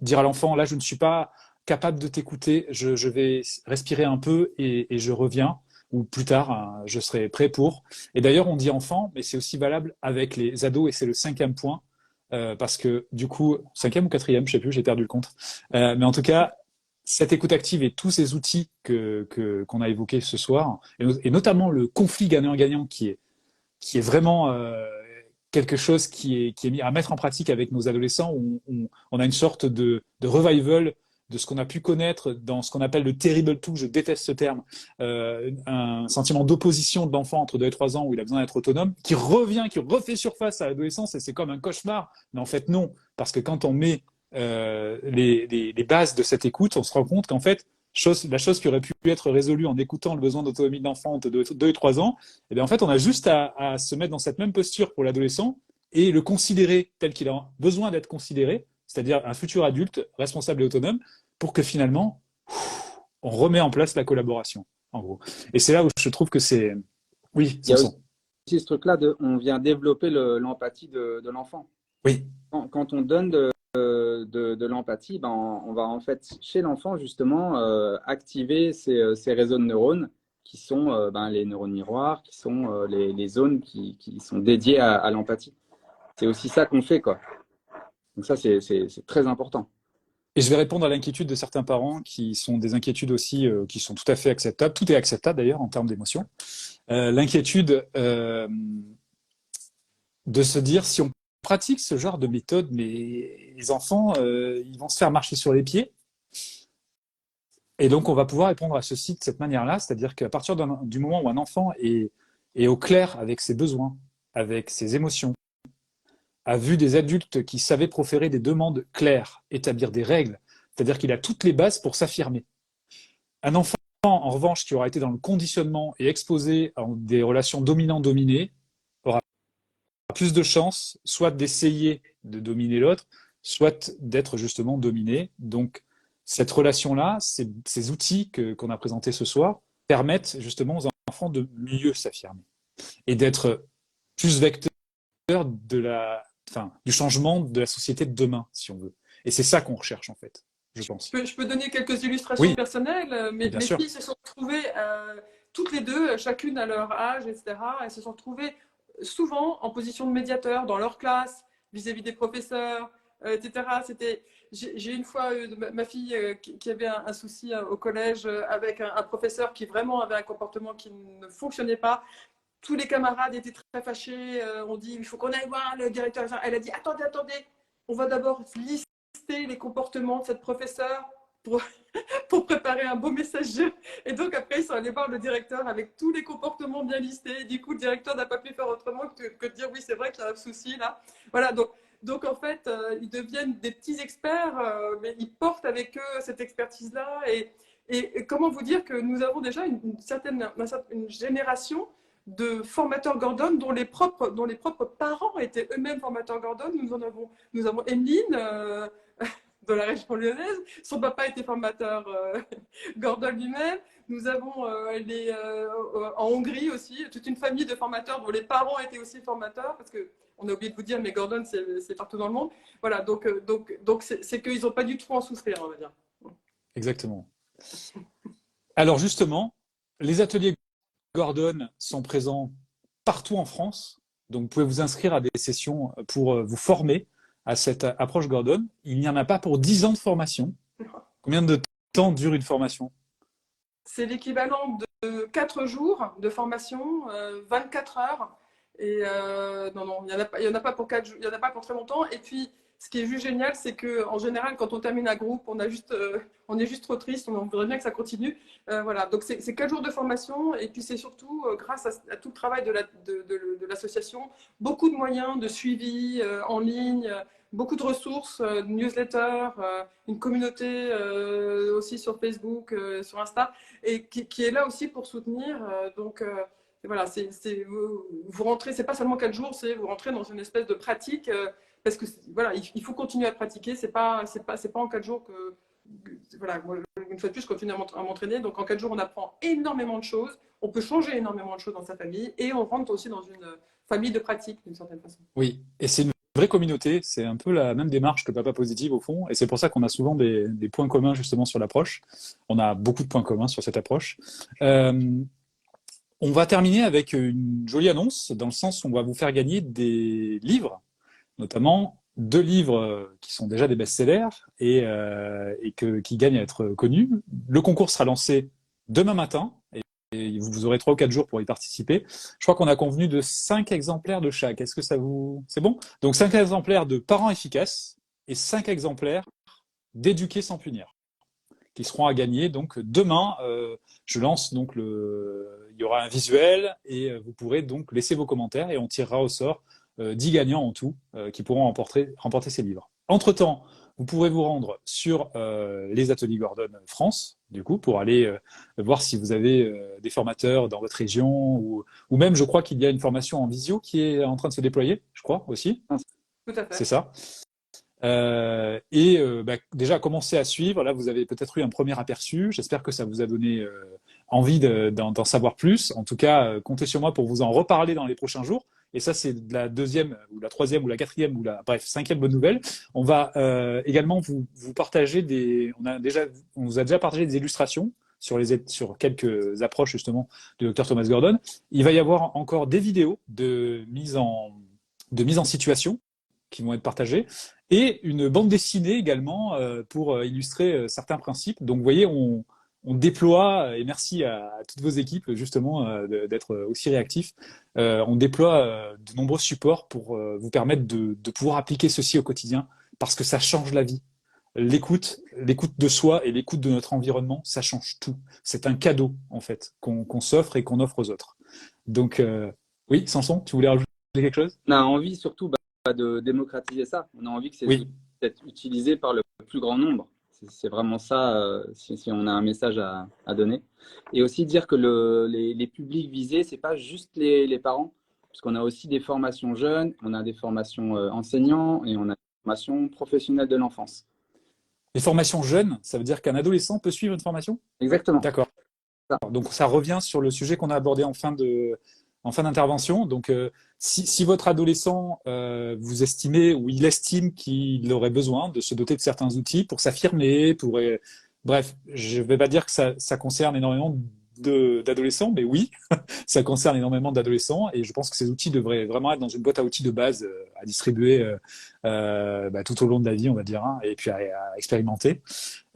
dire à l'enfant, là, je ne suis pas capable de t'écouter, je vais respirer un peu et je reviens, ou plus tard, hein, je serai prêt pour. Et d'ailleurs, on dit enfant, mais c'est aussi valable avec les ados, et c'est le 5e point, parce que du coup, 5e ou 4e, je sais plus, j'ai perdu le compte. Mais en tout cas, cette écoute active et tous ces outils qu'on a évoqués ce soir, et notamment le conflit gagnant-gagnant qui est vraiment quelque chose qui est mis à mettre en pratique avec nos adolescents, où on a une sorte de revival de ce qu'on a pu connaître dans ce qu'on appelle le terrible two, je déteste ce terme, un sentiment d'opposition de l'enfant entre 2 et 3 ans où il a besoin d'être autonome, qui revient, qui refait surface à l'adolescence, et c'est comme un cauchemar, mais en fait non, parce que quand on met les bases de cette écoute, on se rend compte qu'en fait, la chose qui aurait pu être résolue en écoutant le besoin d'autonomie de l'enfant de 2 et 3 ans, et bien en fait, on a juste à se mettre dans cette même posture pour l'adolescent et le considérer tel qu'il a besoin d'être considéré, c'est-à-dire un futur adulte responsable et autonome, pour que finalement, on remet en place la collaboration, en gros. Et c'est là où je trouve que c'est... Oui, Il y a Samson. aussi ce truc-là, on vient développer l'empathie de l'enfant. Oui. Quand on donne de l'empathie, ben, on va en fait, chez l'enfant, justement, activer ces réseaux de neurones qui sont ben, les neurones miroirs, qui sont les zones qui sont dédiées à l'empathie. C'est aussi ça qu'on fait, quoi. Donc ça, c'est très important. Et je vais répondre à l'inquiétude de certains parents qui sont des inquiétudes aussi qui sont tout à fait acceptables. Tout est acceptable d'ailleurs en termes d'émotion. L'inquiétude de se dire si on pratique ce genre de méthode, mais les enfants, ils vont se faire marcher sur les pieds. Et donc, on va pouvoir répondre à ceci de cette manière-là, c'est-à-dire qu'à partir du moment où un enfant est au clair avec ses besoins, avec ses émotions, a vu des adultes qui savaient proférer des demandes claires, établir des règles, c'est-à-dire qu'il a toutes les bases pour s'affirmer. Un enfant, en revanche, qui aura été dans le conditionnement et exposé à des relations dominant-dominé, aura plus de chances, soit d'essayer de dominer l'autre, soit d'être justement dominé. Donc, cette relation-là, ces outils qu'on a présentés ce soir, permettent justement aux enfants de mieux s'affirmer et d'être plus vecteurs du changement de la société de demain, si on veut. Et c'est ça qu'on recherche, en fait, je pense. Je peux donner quelques illustrations Oui, personnelles. Mes bien sûr. filles se sont retrouvées toutes les deux, chacune à leur âge, etc. Elles se sont retrouvées souvent en position de médiateur dans leur classe, vis-à-vis des professeurs, etc. J'ai une fois ma fille qui avait un souci au collège avec un professeur qui vraiment avait un comportement qui ne fonctionnait pas. Tous les camarades étaient très fâchés. On dit il faut qu'on aille voir le directeur. Elle a dit attendez, on va d'abord lister les comportements de cette professeure pour, pour préparer un beau messager. Et donc après, ils sont allés voir le directeur avec tous les comportements bien listés. Et du coup, le directeur n'a pas pu faire autrement que de dire oui, c'est vrai qu'il y a un souci là. Voilà, donc en fait, ils deviennent des petits experts, mais ils portent avec eux cette expertise-là. Et comment vous dire que nous avons déjà une génération de formateurs Gordon dont les propres parents étaient eux-mêmes formateurs Gordon. Nous avons Emeline de la région lyonnaise. Son papa était formateur Gordon lui-même. Nous avons en Hongrie aussi toute une famille de formateurs dont les parents étaient aussi formateurs, parce que on a oublié de vous dire, mais Gordon c'est partout dans le monde. Voilà, donc c'est qu'ils n'ont pas du tout à en souffrir, on va dire. Exactement. Alors justement, les ateliers Gordon sont présents partout en France. Donc, vous pouvez vous inscrire à des sessions pour vous former à cette approche Gordon. Il n'y en a pas pour 10 ans de formation. Combien de temps dure une formation? C'est l'équivalent de 4 jours de formation, 24 heures. Et non, il y en a pas pour 4 jours, il y en a pas pour très longtemps. Et puis, ce qui est juste génial, c'est qu'en général, quand on termine un groupe, on est juste trop triste, on voudrait bien que ça continue. Voilà, donc c'est 4 jours de formation. Et puis, c'est surtout grâce à tout le travail de l'association, beaucoup de moyens de suivi en ligne, beaucoup de ressources, newsletters, une communauté aussi sur Facebook, sur Insta, et qui est là aussi pour soutenir. Voilà, vous rentrez, c'est pas seulement 4 jours, c'est vous rentrez dans une espèce de pratique, parce que voilà, il faut continuer à pratiquer. C'est pas en 4 jours voilà, moi, une fois de plus, je continue à m'entraîner. Donc, en 4 jours, on apprend énormément de choses. On peut changer énormément de choses dans sa famille. Et on rentre aussi dans une famille de pratique, d'une certaine façon. Oui, et c'est une vraie communauté, c'est un peu la même démarche que Papa Positive au fond, et c'est pour ça qu'on a souvent des points communs justement sur l'approche. On a beaucoup de points communs sur cette approche. On va terminer avec une jolie annonce, dans le sens où on va vous faire gagner des livres, notamment 2 livres qui sont déjà des best-sellers qui gagnent à être connus. Le concours sera lancé demain matin, et vous aurez 3 ou 4 jours pour y participer. Je crois qu'on a convenu de 5 exemplaires de chaque. Est-ce que c'est bon? Donc 5 exemplaires de Parents efficaces et 5 exemplaires d'Éduquer sans punir, qui seront à gagner. Donc demain, je lance donc il y aura un visuel et vous pourrez donc laisser vos commentaires et on tirera au sort 10 gagnants en tout qui pourront remporter ces livres. Entre-temps, vous pourrez vous rendre sur les ateliers Gordon France, du coup, pour aller voir si vous avez des formateurs dans votre région ou même, je crois qu'il y a une formation en visio qui est en train de se déployer, je crois aussi. Tout à fait. C'est ça. Déjà, commencez à suivre. Là, vous avez peut-être eu un premier aperçu. J'espère que ça vous a donné envie d'en savoir plus. En tout cas, comptez sur moi pour vous en reparler dans les prochains jours. Et ça, c'est la 2e ou la 3e ou la 4e ou bref, 5e bonne nouvelle. On va également vous partager on vous a déjà partagé des illustrations sur quelques approches justement du Dr Thomas Gordon. Il va y avoir encore des vidéos de mise en situation qui vont être partagées et une bande dessinée également pour illustrer certains principes. Donc, vous voyez, on déploie, et merci à toutes vos équipes justement d'être aussi réactifs, on déploie de nombreux supports pour vous permettre de pouvoir appliquer ceci au quotidien parce que ça change la vie. L'écoute de soi et l'écoute de notre environnement, ça change tout. C'est un cadeau en fait qu'on s'offre et qu'on offre aux autres. Donc oui, Samson, tu voulais rajouter quelque chose? On a envie surtout de démocratiser ça. On a envie que ces outils puissent être utilisés par le plus grand nombre. C'est vraiment ça, si on a un message à donner. Et aussi dire que les publics visés, ce n'est pas juste les parents, parce qu'on a aussi des formations jeunes, on a des formations enseignants et on a des formations professionnelles de l'enfance. Les formations jeunes, ça veut dire qu'un adolescent peut suivre une formation? Exactement. D'accord. Donc ça revient sur le sujet qu'on a abordé en fin d'intervention. Donc si votre adolescent, vous estimez ou il estime qu'il aurait besoin de se doter de certains outils pour s'affirmer, bref, je ne vais pas dire que ça concerne énormément d'adolescents, mais oui, ça concerne énormément d'adolescents et je pense que ces outils devraient vraiment être dans une boîte à outils de base à distribuer tout au long de la vie, on va dire, hein, et puis à expérimenter.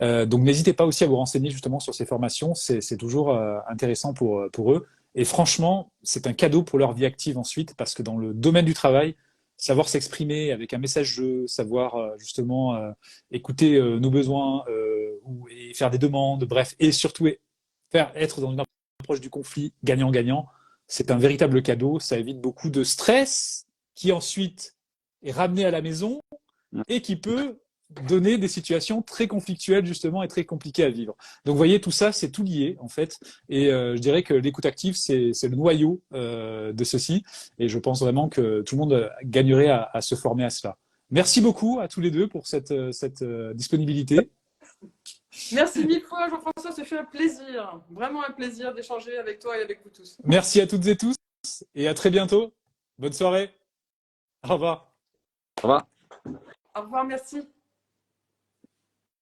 Donc n'hésitez pas aussi à vous renseigner justement sur ces formations, c'est toujours intéressant pour eux. Et franchement, c'est un cadeau pour leur vie active ensuite, parce que dans le domaine du travail, savoir s'exprimer avec un message jeu, savoir justement écouter nos besoins et faire des demandes, bref, et surtout être dans une approche du conflit gagnant-gagnant, c'est un véritable cadeau. Ça évite beaucoup de stress qui ensuite est ramené à la maison et qui peut donner des situations très conflictuelles justement et très compliquées à vivre. Donc vous voyez, tout ça, c'est tout lié en fait. Et je dirais que l'écoute active, c'est le noyau de ceci. Et je pense vraiment que tout le monde gagnerait à se former à cela. Merci beaucoup à tous les deux pour cette disponibilité. Merci mille fois, Jean-François, ça fait un plaisir, vraiment un plaisir d'échanger avec toi et avec vous tous. Merci à toutes et tous et à très bientôt. Bonne soirée. Au revoir. Au revoir. Au revoir, merci.